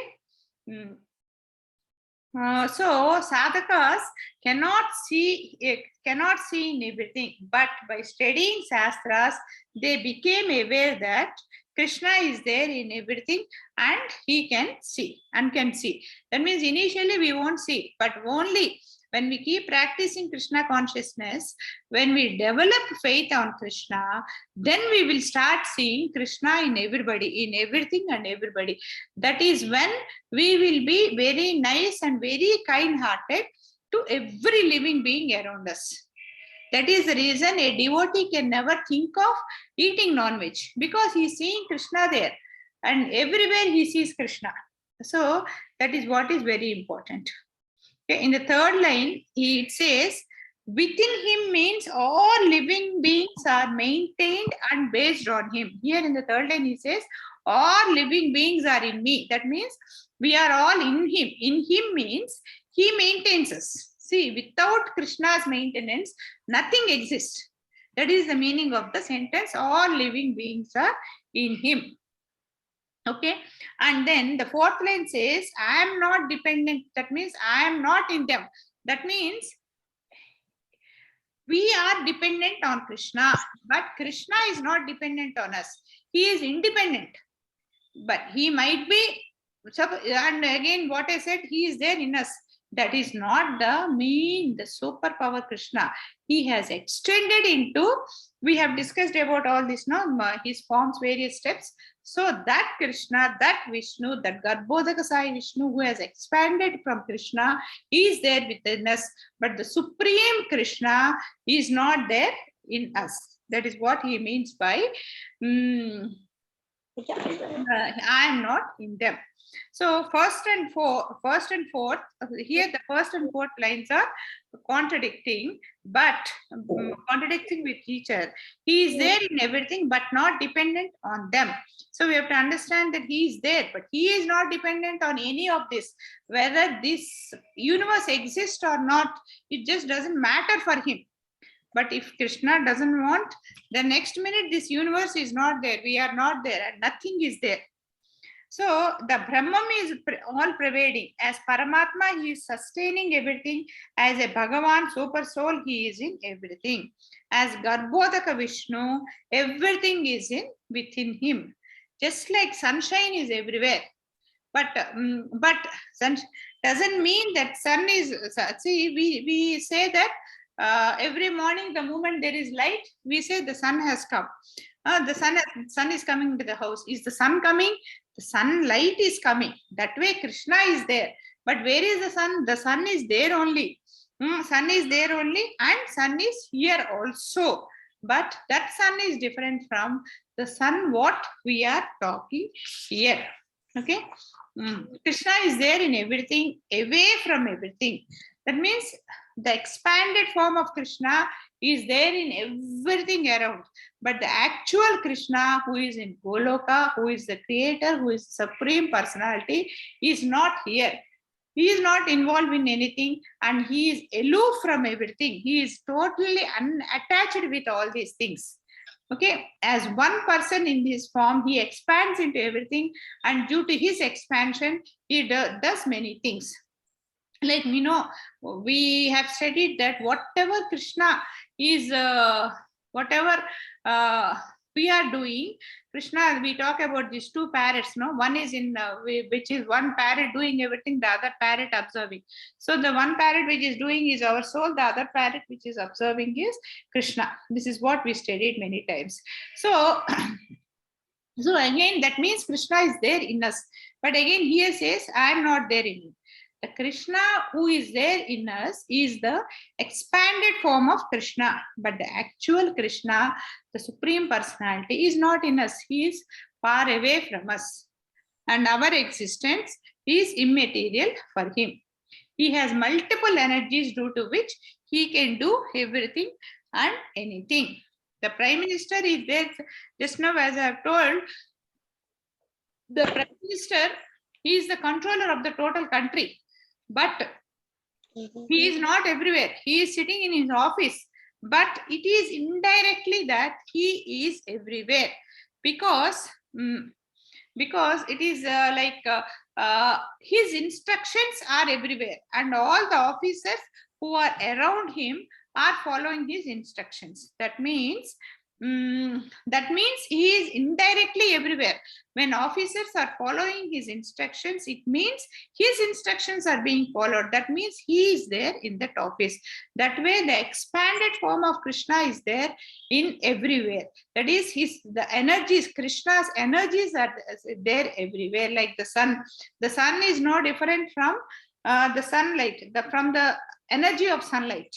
So sadhakas cannot see in everything, but by studying shastras, they became aware that Krishna is there in everything and he can see and can see. That means initially we won't see, but only when we keep practicing Krishna consciousness, when we develop faith on Krishna, then we will start seeing Krishna in everybody, in everything and everybody. That is when we will be very nice and very kind-hearted to every living being around us. That is the reason a devotee can never think of eating non-veg, because he is seeing Krishna there and everywhere he sees Krishna. So that is what is very important. Okay, in the third line, it says, within him means all living beings are maintained and based on him. Here in the third line, he says, all living beings are in me. That means we are all in him. In him means he maintains us. See, without Krishna's maintenance, nothing exists. That is the meaning of the sentence, all living beings are in him. Okay, and then the fourth line says, I am not dependent. That means I am not in them. That means we are dependent on Krishna, but Krishna is not dependent on us. He is independent, but he might be. And again, what I said, he is there in us. That is not the superpower Krishna. He has extended into, we have discussed about all this, no? His forms, various steps. So that Krishna, that Vishnu, that Garbhodaka Sai Vishnu, who has expanded from Krishna, is there within us. But the Supreme Krishna is not there in us. That is what he means by, I am not in them. So first and fourth, here the first and fourth lines are contradicting, but contradicting with each other. He is there in everything, but not dependent on them. So we have to understand that he is there, but he is not dependent on any of this. Whether this universe exists or not, it just doesn't matter for him. But if Krishna doesn't want, the next minute this universe is not there. We are not there, and nothing is there. So the Brahman is all pervading. As Paramatma, he is sustaining everything. As a Bhagavan super soul, he is in everything. As Garbhodaka Vishnu, everything is in within him. Just like sunshine is everywhere. But sun doesn't mean that sun is, see, we say that every morning, the moment there is light, we say the sun has come. The sun is coming into the house. Is the sun coming? The sunlight is coming. That way Krishna is there. But where is the sun? The sun is there only. Sun is there only, and sun is here also. But that sun is different from the sun what we are talking here. Okay. Krishna is there in everything, away from everything. That means the expanded form of Krishna is there in everything around. But the actual Krishna, who is in Goloka, who is the creator, who is supreme personality, is not here. He is not involved in anything, and he is aloof from everything. He is totally unattached with all these things. Okay, as one person in this form, he expands into everything, and due to his expansion, he does many things. Like, you know, we have studied that whatever Krishna is, whatever we are doing, Krishna, we talk about these two parrots, no? One is in, which is one parrot doing everything, the other parrot observing. So the one parrot which is doing is our soul, the other parrot which is observing is Krishna. This is what we studied many times. So, so again, that means Krishna is there in us. But again, here says, I am not there in you. The Krishna who is there in us is the expanded form of Krishna, but the actual Krishna, the Supreme Personality, is not in us. He is far away from us, and our existence is immaterial for him. He has multiple energies due to which he can do everything and anything. The Prime Minister is there. Just now, as I have told, the Prime Minister, he is the controller of the total country. But he is not everywhere. He is sitting in his office. But it is indirectly that he is everywhere. Because it is his instructions are everywhere. And all the officers who are around him are following his instructions. That means he is indirectly everywhere. When officers are following his instructions, it means his instructions are being followed. That means he is there in that office. That way, the expanded form of Krishna is there in everywhere. That is, the energies, Krishna's energies are there everywhere, like the sun. The sun is no different from the sunlight, from the energy of sunlight.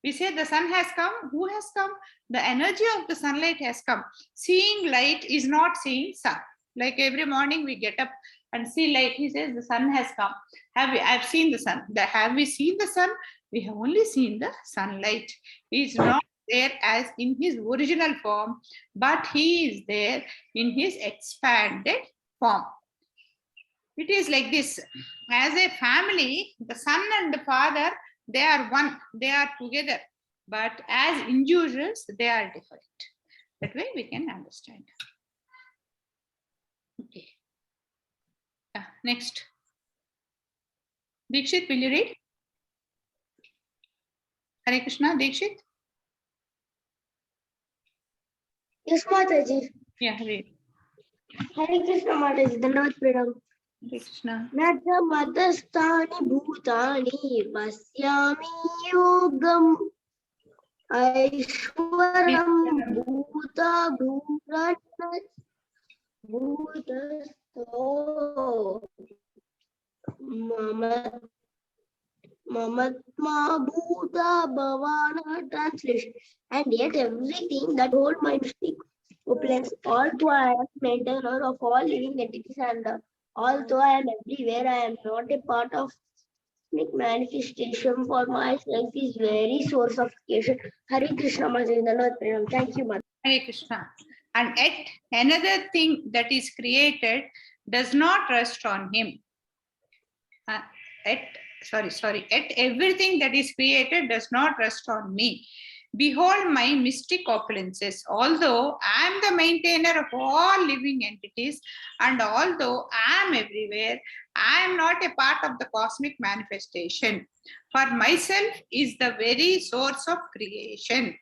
We say the sun has come. Who has come? The energy of the sunlight has come. Seeing light is not seeing sun. Like every morning we get up and see light. He says the sun has come. I've seen the sun. Have we seen the sun? We have only seen the sunlight. He is not there as in his original form, but he is there in his expanded form. It is like this. As a family, the son and the father, they are one, they are together. But as individuals, they are different. That way we can understand. Okay. Next. Dikshit, will you read? Hare Krishna, Dikshit? Yes, Mataji. Yeah, read. Hare Krishna Mataji, Dandavat Pranam. Hare Krishna. Natra matastani bhutani vasyami yogam aishwaram bhuta bhuratna bhutasto mamatma bhuta bhavana. Translation. And yet everything that hold my mystic opulence, although I am maintainer of all living entities, and although I am everywhere, I am not a part of manifestation for myself is very source of creation. Hare Krishna Mataji. Thank you, Mataji. Hare Krishna. And yet another thing that is created does not rest on him. Yet everything that is created does not rest on me. Behold my mystic opulences. Although I am the maintainer of all living entities, and although I am everywhere, I am not a part of the cosmic manifestation. For myself is the very source of creation.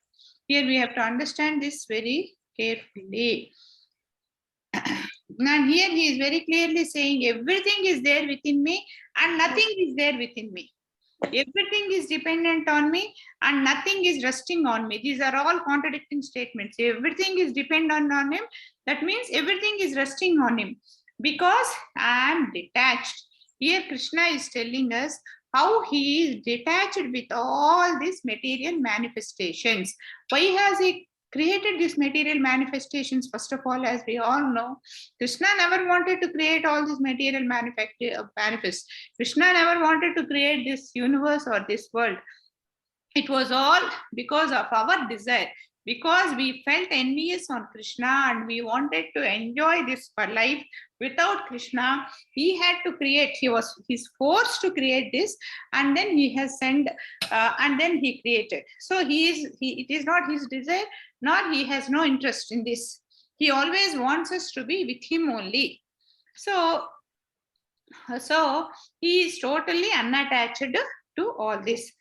Here we have to understand this very carefully. And here he is very clearly saying everything is there within me and nothing is there within me. Everything is dependent on me and nothing is resting on me. These are all contradicting statements. Everything is dependent on him. That means everything is resting on him because I am detached. Here Krishna is telling us how he is detached with all these material manifestations. Why has he created these material manifestations? First of all, as we all know, Krishna never wanted to create all these material manifests. Krishna never wanted to create this universe or this world. It was all because of our desire, because we felt envious on Krishna and we wanted to enjoy this life without Krishna. He had to create, he's forced to create this, and then he has sent and then he created. So it is not his desire, nor he has no interest in this. He always wants us to be with him only. So he is totally unattached to all this.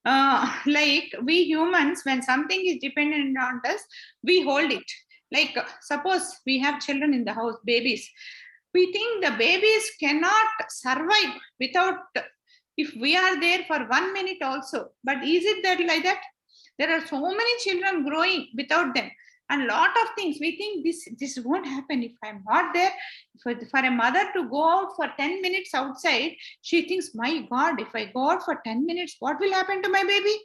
Like we humans, when something is dependent on us, we hold it. Like suppose we have children in the house, babies. We think the babies cannot survive without, if we are there for 1 minute also. But is it that like that? There are so many children growing without them. And lot of things we think this won't happen if I'm not there. For a mother to go out for 10 minutes outside, she thinks, my God, if I go out for 10 minutes, what will happen to my baby?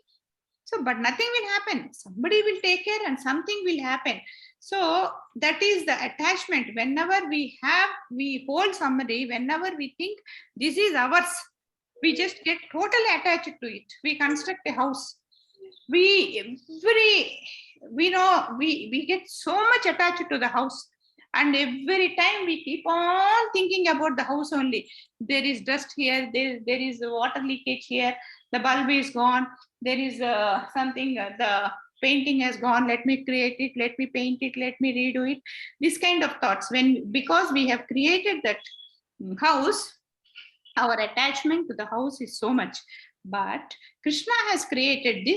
So, but nothing will happen. Somebody will take care and something will happen. So that is the attachment. Whenever we hold somebody, whenever we think this is ours, we just get totally attached to it. We construct a house. We get so much attached to the house, and every time we keep on thinking about the house only. There is dust here, there is a water leakage here, the bulb is gone, there is something, the painting has gone, let me create it, let me paint it, let me redo it. This kind of thoughts, because we have created that house, our attachment to the house is so much. But Krishna has created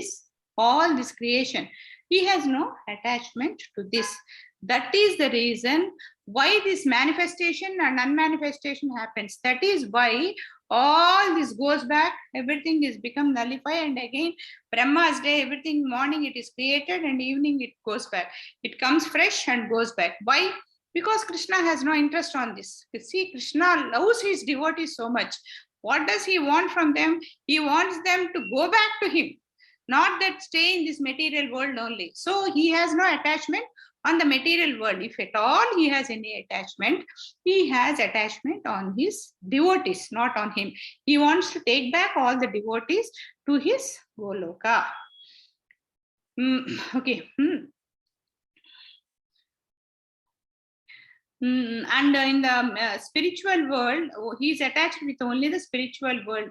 all this creation. He has no attachment to this. That is the reason why this manifestation and unmanifestation happens. That is why all this goes back, everything is become nullified, and again Brahma's day, everything morning it is created and evening it goes back. It comes fresh and goes back. Why? Because Krishna has no interest on this. You see, Krishna loves his devotees so much. What does he want from them? He wants them to go back to him, not that stay in this material world only. So he has no attachment on the material world. If at all he has any attachment, he has attachment on his devotees, not on him. He wants to take back all the devotees to his Goloka. Okay. And in the spiritual world, he is attached with only the spiritual world.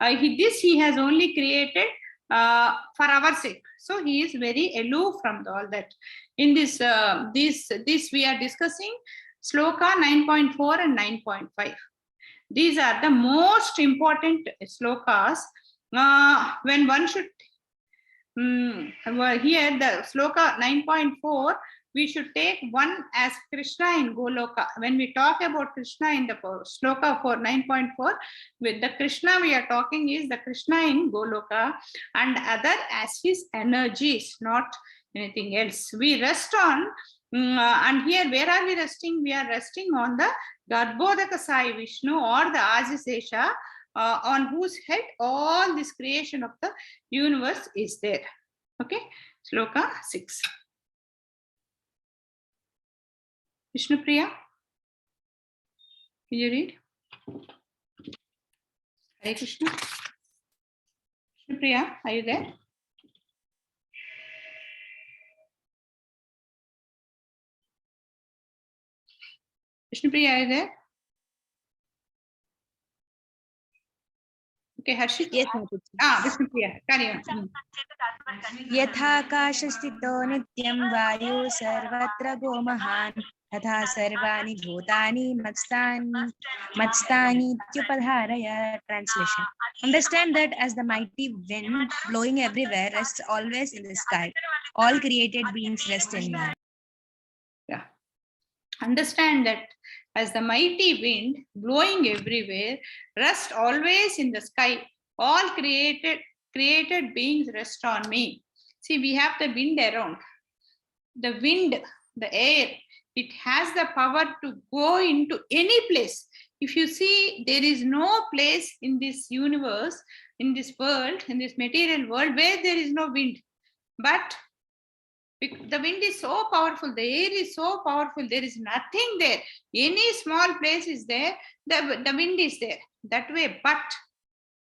He has only created for our sake. So he is very aloof from all that. In this we are discussing Sloka 9.4 and 9.5. These are the most important slokas when one should. Here the Sloka 9.4, we should take one as Krishna in Goloka. When we talk about Krishna in the Sloka for 9.4, with the Krishna we are talking is the Krishna in Goloka, and other as his energies, not anything else. We rest on, and here where are we resting? We are resting on the Garbhodaka Sai Vishnu or the Ajisesha, on whose head all this creation of the universe is there. Okay, Sloka 6. Vishnu Priya, can you read? Hare Krishna. Vishnu Priya, are you there? Vishnu Priya, are you there? Okay, Harshit. Yes, Vishnu Priya, carry on. यथाकाशस्थितो नित्यं वायु सर्वत्र गोमहान् तथा सर्वाणि भूतानि मत्स्थानीत्युपधारय. Translation. Understand that as the mighty wind blowing everywhere rests always in the sky, all created beings rest in me. Yeah. Understand that as the mighty wind blowing everywhere rests always in the sky, all created beings rest on me. See, we have the wind around. The wind, the air, it has the power to go into any place. If you see, there is no place in this universe, in this world, in this material world, where there is no wind. But the wind is so powerful, the air is so powerful, there is nothing there. Any small place is there, the wind is there. That way. But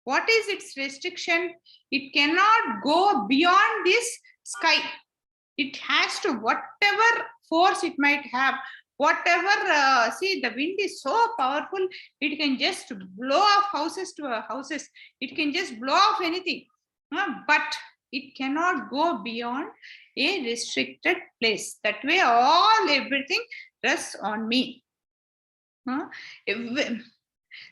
what is its restriction? It cannot go beyond this sky. It has to, whatever force it might have, whatever, see, the wind is so powerful, it can just blow off houses to houses. It can just blow off anything. But it cannot go beyond a restricted place. That way, everything rests on me.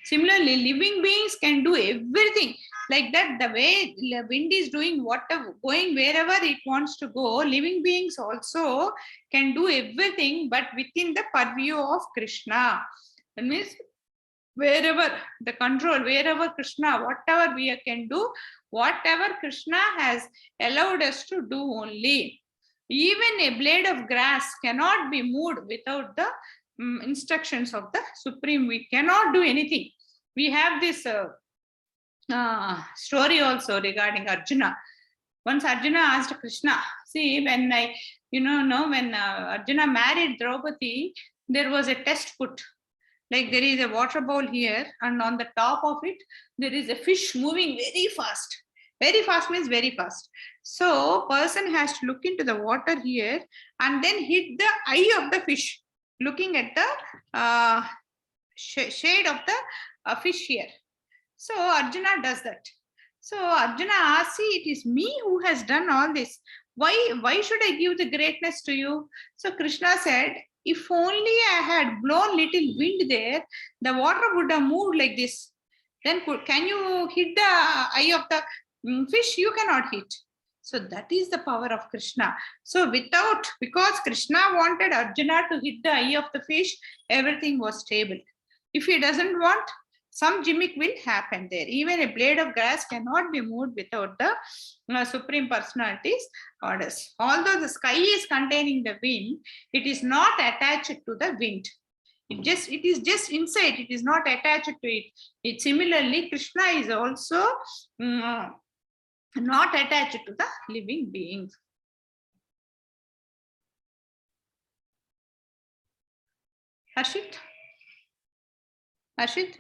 Similarly, living beings can do everything like that. The way the wind is doing whatever, going wherever it wants to go, living beings also can do everything, but within the purview of Krishna. That means wherever the control, wherever Krishna, whatever we can do, whatever Krishna has allowed us to do only. Even a blade of grass cannot be moved without the instructions of the Supreme. We cannot do anything. We have this story also regarding Arjuna. Once Arjuna asked Krishna, see, when when Arjuna married Draupadi, there was a test put. Like there is a water bowl here, and on the top of it, there is a fish moving very fast. Very fast means very fast. So person has to look into the water here and then hit the eye of the fish, looking at the shade of the fish here. So Arjuna does that. So Arjuna asks, see, it is me who has done all this. Why should I give the greatness to you? So Krishna said, if only I had blown little wind there, the water would have moved like this. Then can you hit the eye of the fish? You cannot hit. So that is the power of Krishna. So because Krishna wanted Arjuna to hit the eye of the fish, everything was stable. If he doesn't want, some gimmick will happen there. Even a blade of grass cannot be moved without the Supreme Personality's orders. Although the sky is containing the wind, it is not attached to the wind. It is just inside. It is not attached to it. Similarly, Krishna is also not attached to the living beings. Harshit? Harshit?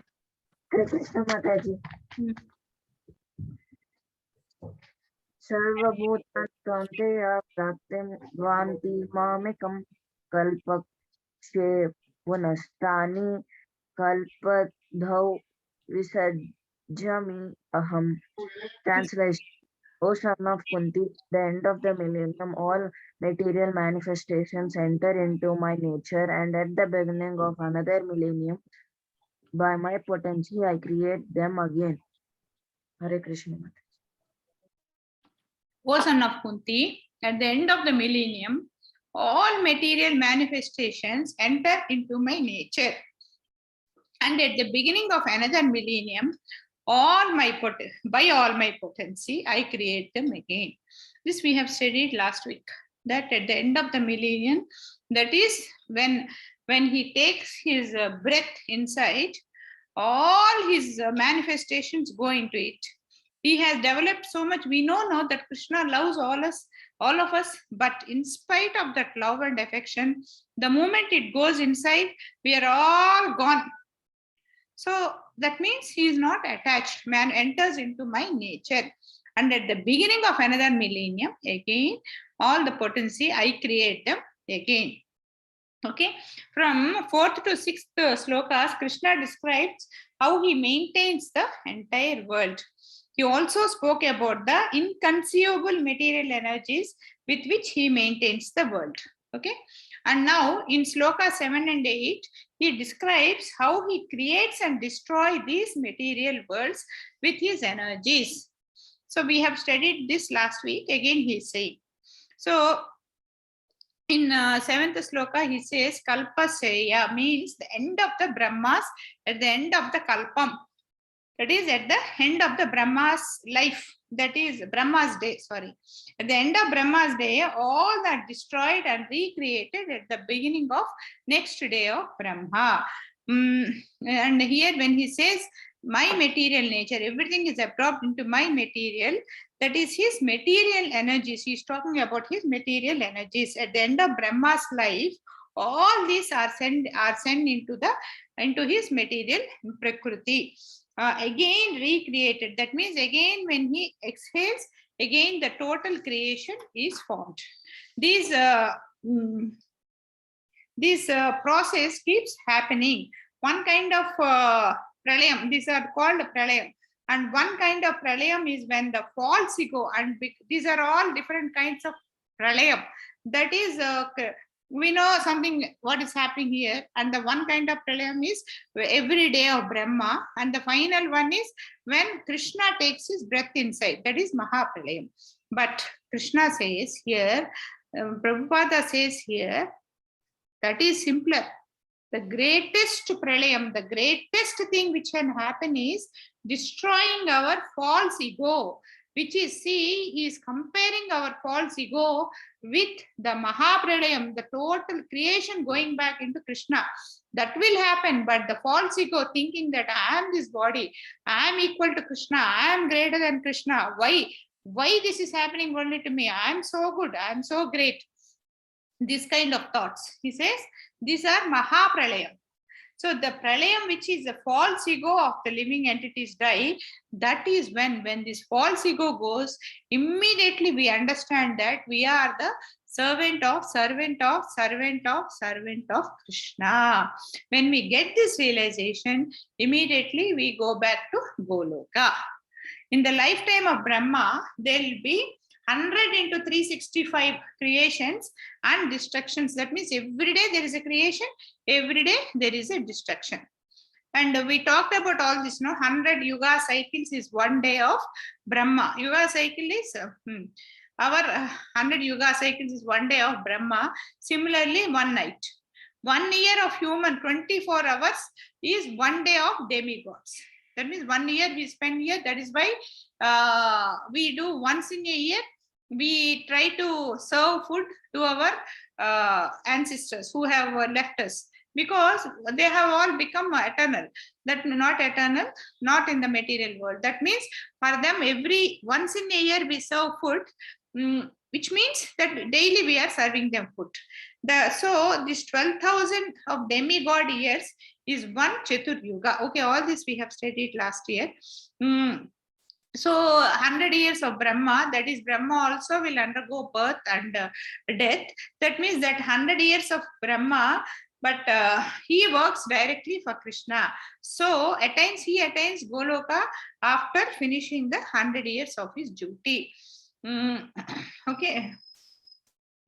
Hare Krishna Mataji. सर्वभूतानि कौन्तेय प्राप्तिं वान्ति मामेकं कल्पक्षे पुनस्तानि कल्पधौ विसर्जमि aham. Translation. O son of Kunti, at the end of the millennium, all material manifestations enter into my nature, and at the beginning of another millennium, by my potency, I create them again. Hare Krishna. O son of Kunti, at the end of the millennium, all material manifestations enter into my nature. And at the beginning of another millennium, by all my potency, I create them again. This we have studied last week, that at the end of the millennium, that is when he takes his breath inside, all his manifestations go into it. He has developed so much. We know now that Krishna loves all of us, but in spite of that love and affection, the moment it goes inside, we are all gone. So that means he is not attached. Man enters into my nature. And at the beginning of another millennium, again, all the potency, I create them again. Okay. From 4th to 6th slokas, Krishna describes how he maintains the entire world. He also spoke about the inconceivable material energies with which he maintains the world. Okay. And now in sloka 7 and 8, he describes how he creates and destroys these material worlds with his energies. So we have studied this last week. Again, he is saying. So in 7th sloka, he says, Kalpaseya means the end of the Brahmas, at the end of the Kalpam. That is at the end of the Brahma's life. That is Brahma's day, sorry. At the end of Brahma's day, all that destroyed and recreated at the beginning of next day of Brahma. And here when he says, my material nature, everything is absorbed into my material, that is his material energies. He's talking about his material energies. At the end of Brahma's life, all these are sent into his material Prakriti. Again recreated. That means again when he exhales, again the total creation is formed. This process keeps happening. One kind of pralayam, these are called pralayam. And one kind of pralayam is when the false ego, and these are all different kinds of pralayam. That is we know something what is happening here, and the one kind of pralayam is every day of Brahma, and the final one is when Krishna takes his breath inside, that is Mahapralayam. But Krishna says here, Prabhupada says here, that is simpler. The greatest pralayam, the greatest thing which can happen is destroying our false ego, which is, see, he is comparing our false ego with the Mahapralayam, the total creation going back into Krishna. That will happen, but the false ego thinking that I am this body, I am equal to Krishna, I am greater than Krishna. Why this is happening only to me? I am so good, I am so great. This kind of thoughts. He says, these are Mahapralayam. So the pralayam, which is the false ego of the living entities die, that is when this false ego goes, immediately we understand that we are the servant of Krishna. When we get this realization, immediately we go back to Goloka. In the lifetime of Brahma, there will be 100 into 365 creations and destructions. That means every day there is a creation, every day there is a destruction. And we talked about all this, 100 yuga cycles is 1 day of Brahma. Yuga cycle is, our 100 yuga cycles is 1 day of Brahma. Similarly, 1 night. 1 year of human, 24 hours is 1 day of demigods. That means 1 year we spend here. That is why we do once in a year, we try to serve food to our ancestors who have left us, because they have all become eternal. That not eternal, not in the material world. That means for them, once in a year we serve food, which means that daily we are serving them food. So this 12,000 of demigod years is one Chatur Yuga. Okay, all this we have studied last year. So 100 years of Brahma, that is Brahma also will undergo birth and death. That means that 100 years of Brahma, but he works directly for Krishna. So he attains Goloka after finishing the 100 years of his duty. Okay.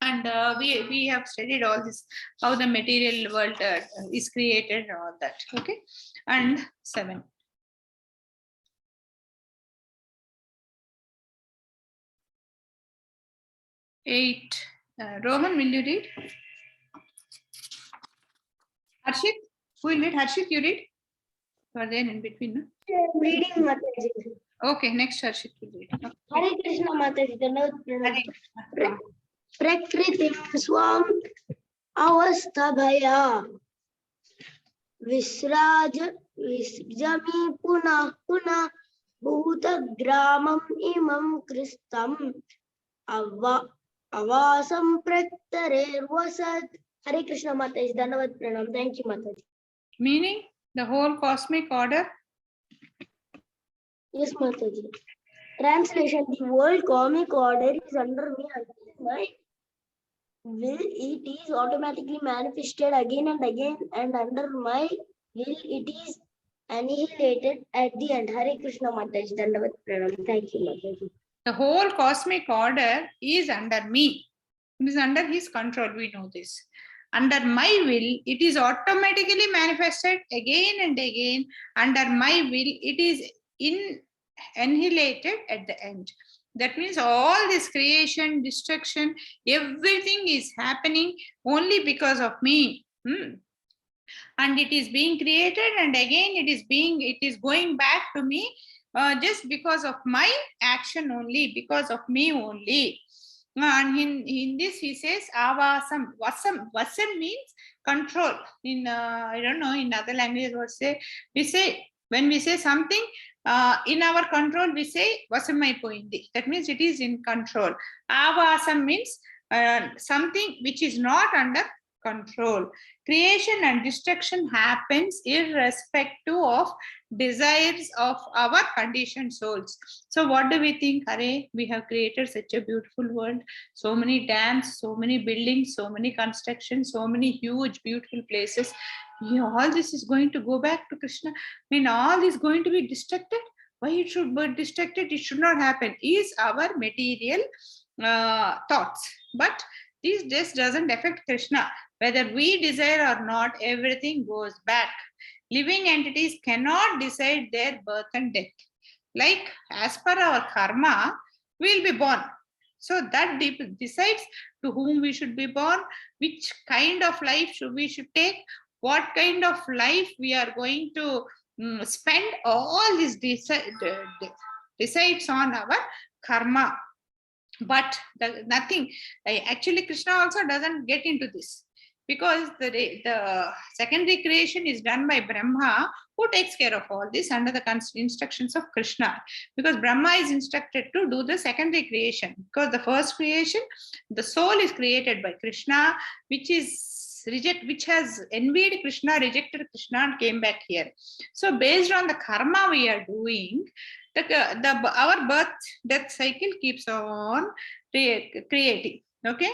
And we have studied all this, how the material world is created and all that. Okay. And 7. 8. Roman, will you read? Harshit, who will read? Harshit, you read? You are there in between, no? Reading Mataji. Okay, next Harshit will read. Hare Krishna Mataji. Hare Krishna. Prakritim swam avasthabhaya visrajami punah punah bhutagramam imam kristam avasam praktarer vasad. Hare Krishna Mataji. Dhanavad pranam. Thank you Mataji. Meaning the whole cosmic order. Yes Mataji. Translation: the world cosmic order is under me until my will it is automatically manifested again and again, and under my will it is annihilated at the end. Hare Krishna Mataji. Dandavat Pranam. Thank you Mataji. The whole cosmic order is under me. It is under his control. We know this. Under my will, it is automatically manifested again and again. Under my will, it is annihilated at the end. That means all this creation, destruction, everything is happening only because of me. And it is being created, and again it is going back to me just because of my action only, because of me only. And in this he says avasam. Vasam means control. In I don't know, in other languages what say, we say, when we say something in our control, we say vasamai poindi. That means it is in control. Avasam means something which is not under control. Creation and destruction happens irrespective of desires of our conditioned souls. So what do we think? Hare, we have created such a beautiful world, so many dams, so many buildings, so many constructions, so many huge beautiful places. All this is going to go back to Krishna. I mean, all is going to be destructed. Why it should be destructed? It should not happen. Is our material thoughts. But this doesn't affect Krishna. Whether we desire or not, everything goes back. Living entities cannot decide their birth and death. Like as per our karma, we will be born. So that decides to whom we should be born, which kind of life we should take, what kind of life we are going to spend. All this decides on our karma. But nothing. Actually, Krishna also doesn't get into this, because the secondary creation is done by Brahma, who takes care of all this under the instructions of Krishna. Because Brahma is instructed to do the secondary creation, because the first creation, the soul is created by Krishna, which has envied Krishna, rejected Krishna, and came back here. So based on the karma we are doing, our birth death cycle keeps on creating. Okay.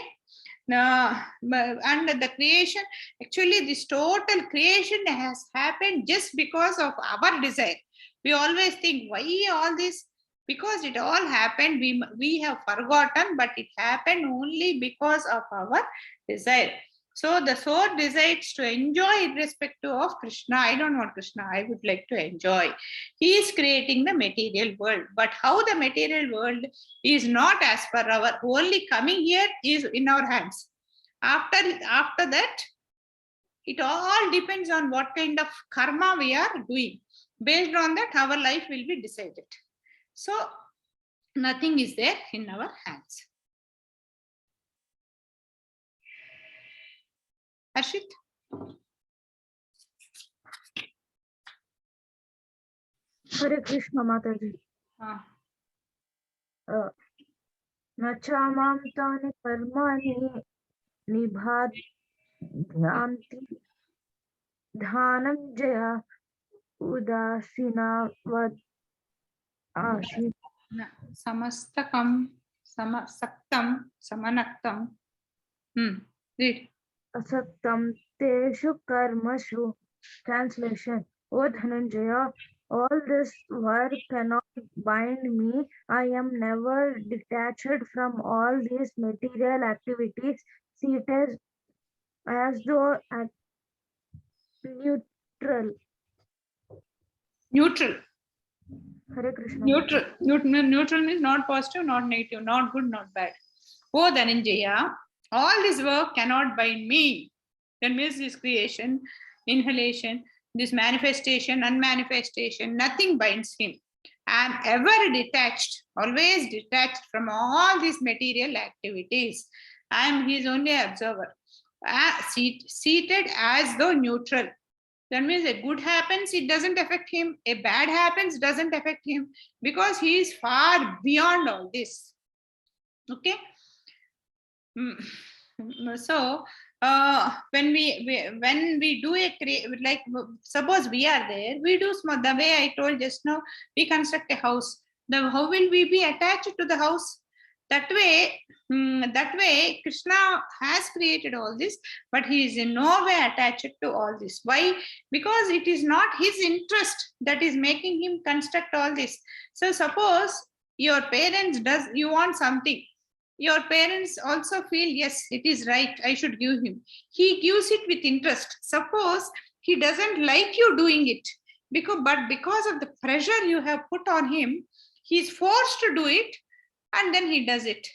And the creation, actually this total creation has happened just because of our desire. We always think, why all this? Because it all happened, we have forgotten, but it happened only because of our desire. So the soul decides to enjoy irrespective of Krishna. I don't want Krishna, I would like to enjoy. He is creating the material world. But how the material world is not as per our, only coming here is in our hands. After that, it all depends on what kind of karma we are doing. Based on that, our life will be decided. So nothing is there in our hands. Harshit? Hare Krishna Mataji. Nachamam tani karmani निभाद्यांति Dhananjay उदासीनवद् आसीत् Samastakam, samasaktam, samanaktam. Read. असक्तं तेषु कर्मसु. Translation. O Dhananjaya, all this work cannot bind me. I am never detached from all these material activities. See it as though at neutral. Neutral. Hare Krishna. Neutral. Neutral means not positive, not negative, not good, not bad. Oh Dhananjaya, all this work cannot bind me. That means this creation, inhalation, this manifestation, unmanifestation, nothing binds him. I am ever detached, always detached from all these material activities. I am his only observer. Seated as though neutral. That means a good happens, it doesn't affect him. A bad happens, doesn't affect him, because he is far beyond all this. Okay. So when we do like suppose we are there, we do the way I told just now, we construct a house. How will we be attached to the house? That way, Krishna has created all this, but he is in no way attached to all this. Why? Because it is not his interest that is making him construct all this. So suppose your parents you want something, your parents also feel, yes, it is right, I should give him. He gives it with interest. Suppose he doesn't like you doing it, because of the pressure you have put on him, he is forced to do it, and then he does it.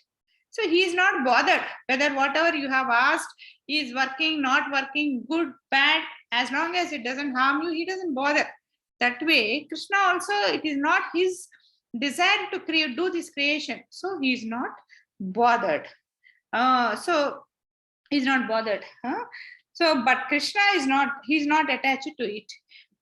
So he is not bothered whether whatever you have asked is working, not working, good, bad. As long as it doesn't harm you, he doesn't bother. That way, Krishna also, it is not his desire to do this creation. So he is not bothered. So he's not bothered. So, but Krishna is not, he's not attached to it.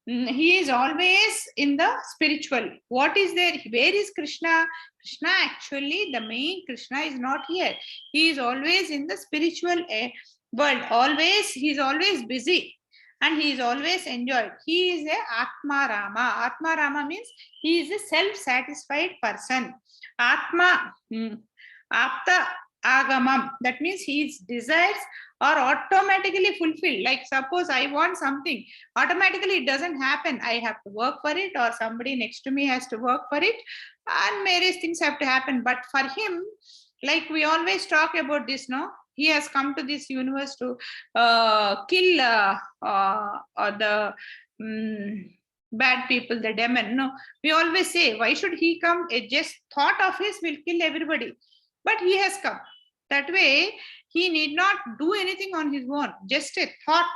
He is always in the spiritual. What is there? Where is Krishna? Krishna actually, the main Krishna is not here. He is always in the spiritual world. Always, he is always busy. And he is always enjoyed. He is a Atma Rama. Atma Rama means he is a self-satisfied person. Atma, Apta Agamam. That means his desires are automatically fulfilled. Like suppose I want something, automatically it doesn't happen. I have to work for it, or somebody next to me has to work for it, and various things have to happen. But for him, like we always talk about this, no? He has come to this universe to kill the bad people, the demon. No, we always say, why should he come? A just thought of his will kill everybody. But he has come. That way, he need not do anything on his own. Just a thought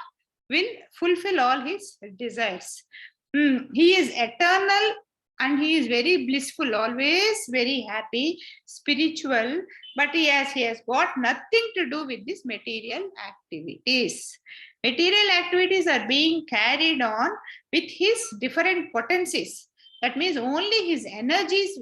will fulfill all his desires. He is eternal and he is very blissful, always very happy, spiritual, but he has got nothing to do with these material activities. Material activities are being carried on with his different potencies. That means only his energies,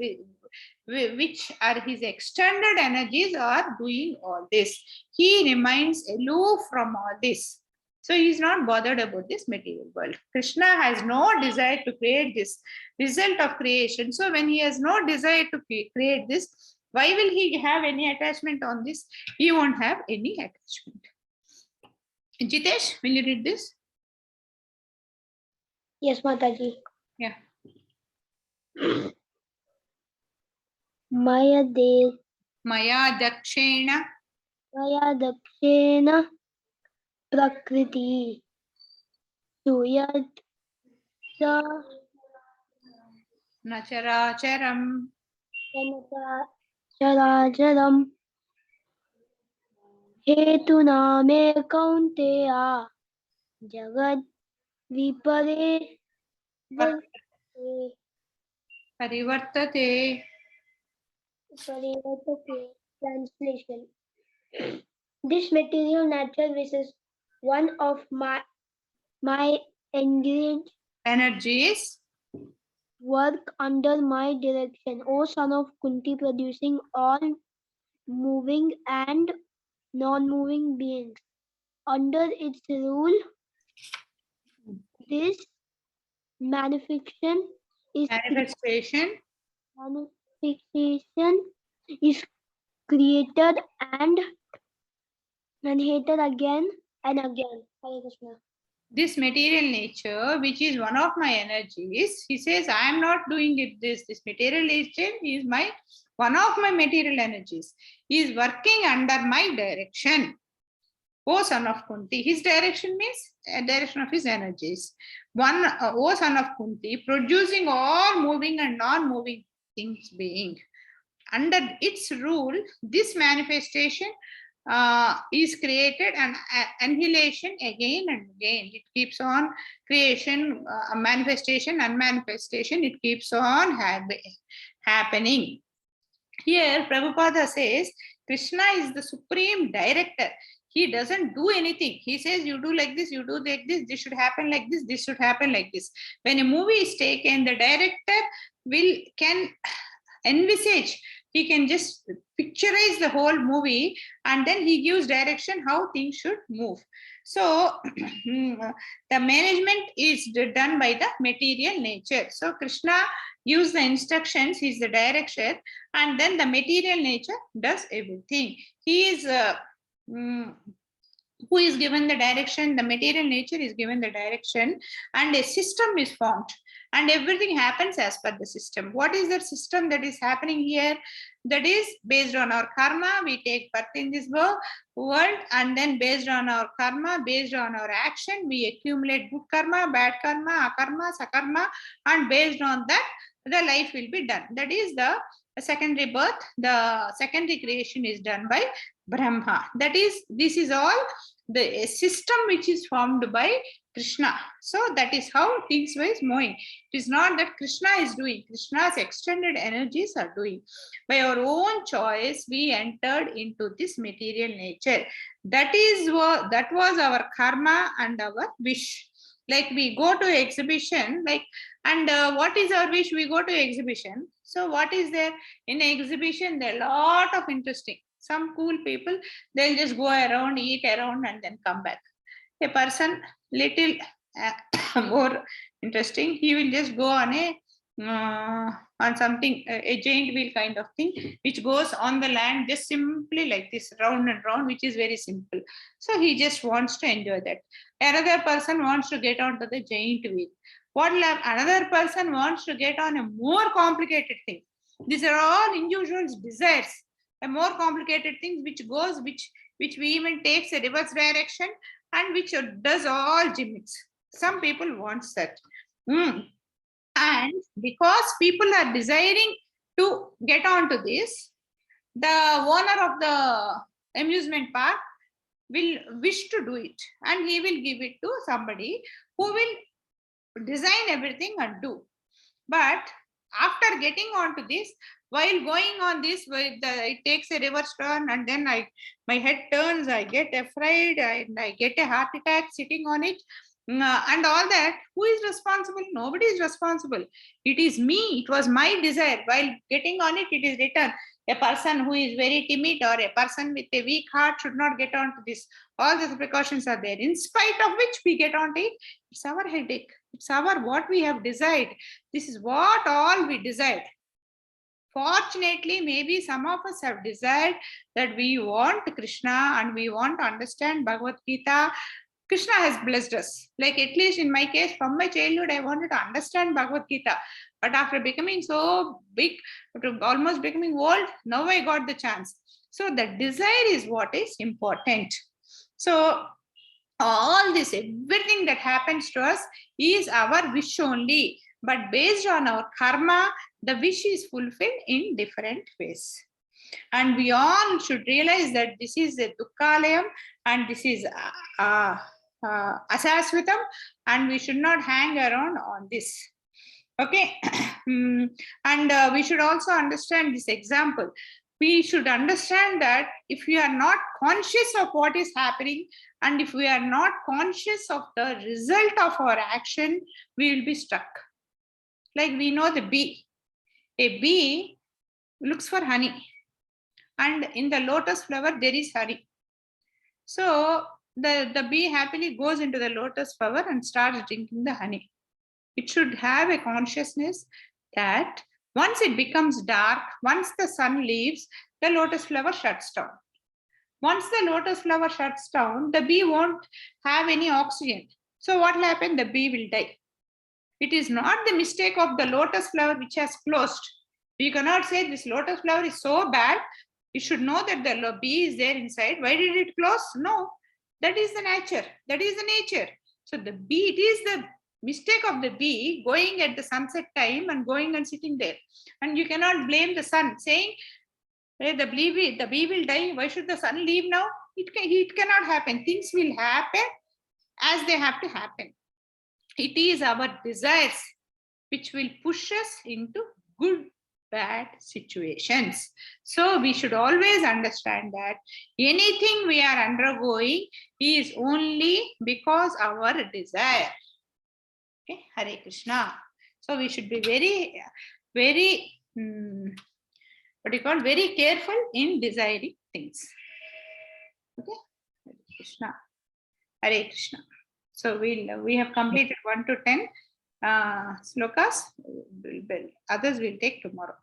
which are his extended energies, are doing all this. He remains aloof from all this. So he is not bothered about this material world. Krishna has no desire to create this result of creation. So when he has no desire to create this, why will he have any attachment on this? He won't have any attachment. Jitesh, will you read this? Yes, Mataji. Yeah. Maya Dakshena Prakriti Suyat Nacharacharam Characharam Hetuname Kaunteya Jagat Vipare Parivartate. Translation. This material nature is one of my engaged Energies work under my direction, O son of Kunti, producing all moving and non-moving beings. Under its rule, this manifestation is manifestation is created and hated again and again. Hare Krishna. This material nature, which is one of my energies, he says, I am not doing it this. This material nature is one of my material energies. He is working under my direction. O son of Kunti. His direction means a direction of his energies. O son of Kunti, producing all moving and non-moving things being. Under its rule, this manifestation is created and annihilation again and again. It keeps on creation, manifestation, and manifestation. It keeps on happening. Here, Prabhupada says, Krishna is the supreme director. He doesn't do anything. He says, you do like this, you do like this should happen like this should happen like this. When a movie is taken, the director can envisage, he can just picturize the whole movie, and then he gives direction how things should move. So the management is done by the material nature. So Krishna gives the instructions, he's the director, and then the material nature does everything. He is who is given the direction, the material nature is given the direction, and a system is formed, and everything happens as per the system. What is the system that is happening here? That is based on our karma. We take birth in this world, and then based on our karma, based on our action, we accumulate good karma, bad karma, akarma, sakarma, and based on that, the life will be done. That is the secondary birth. The secondary creation is done by Brahma. This is all the system which is formed by Krishna. So that is how things were moving. It is not that Krishna is doing. Krishna's extended energies are doing. By our own choice, we entered into this material nature. That was our karma and our wish. Like we go to exhibition, and what is our wish? We go to exhibition. So what is there in exhibition? There are a lot of interesting. Some cool people, they'll just go around, eat around, and then come back. A person little more interesting, he will just go on something, a giant wheel kind of thing, which goes on the land just simply like this, round and round, which is very simple. So he just wants to enjoy that. Another person wants to get onto the giant wheel. Another person wants to get on a more complicated thing. These are all individuals' desires. A more complicated things which we even takes a reverse direction and which does all gimmicks. Some people want that. And because people are desiring to get onto this, the owner of the amusement park will wish to do it, and he will give it to somebody who will design everything and do. But after getting onto this, while going on this, it takes a reverse turn, and then my head turns, I get afraid, and I get a heart attack sitting on it, and all that. Who is responsible? Nobody is responsible. It is me. It was my desire. While getting on it, it is written, a person who is very timid or a person with a weak heart should not get onto this. All these precautions are there. In spite of which we get onto it, it's our headache. It's what we have desired. This is what all we desired. Fortunately, maybe some of us have desired that we want Krishna and we want to understand Bhagavad Gita. Krishna has blessed us. Like at least in my case, from my childhood, I wanted to understand Bhagavad Gita. But after becoming so big, almost becoming old, now I got the chance. So the desire is what is important. So all this, everything that happens to us is our wish only. But based on our karma, the wish is fulfilled in different ways. And we all should realize that this is a dukkalayam and this is asasvitam, and we should not hang around on this. Okay. And we should also understand this example. We should understand that if we are not conscious of what is happening, and if we are not conscious of the result of our action, we will be stuck. Like we know the bee. A bee looks for honey, and in the lotus flower there is honey. So the bee happily goes into the lotus flower and starts drinking the honey. It should have a consciousness that once it becomes dark, once the sun leaves, the lotus flower shuts down. Once the lotus flower shuts down, the bee won't have any oxygen. So what will happen? The bee will die. It is not the mistake of the lotus flower which has closed. You cannot say this lotus flower is so bad. You should know that the bee is there inside. Why did it close? No, that is the nature. That is the nature. So the bee, it is the mistake of the bee going at the sunset time and going and sitting there. And you cannot blame the sun, saying, hey, the bee will die. Why should the sun leave now? It cannot happen. Things will happen as they have to happen. It is our desires which will push us into good, bad situations. So we should always understand that anything we are undergoing is only because our desire. Okay, Hare Krishna. So we should be very, very careful in desiring things. Okay, Hare Krishna. Hare Krishna. So we have completed 1 to 10 slokas. Others will take tomorrow.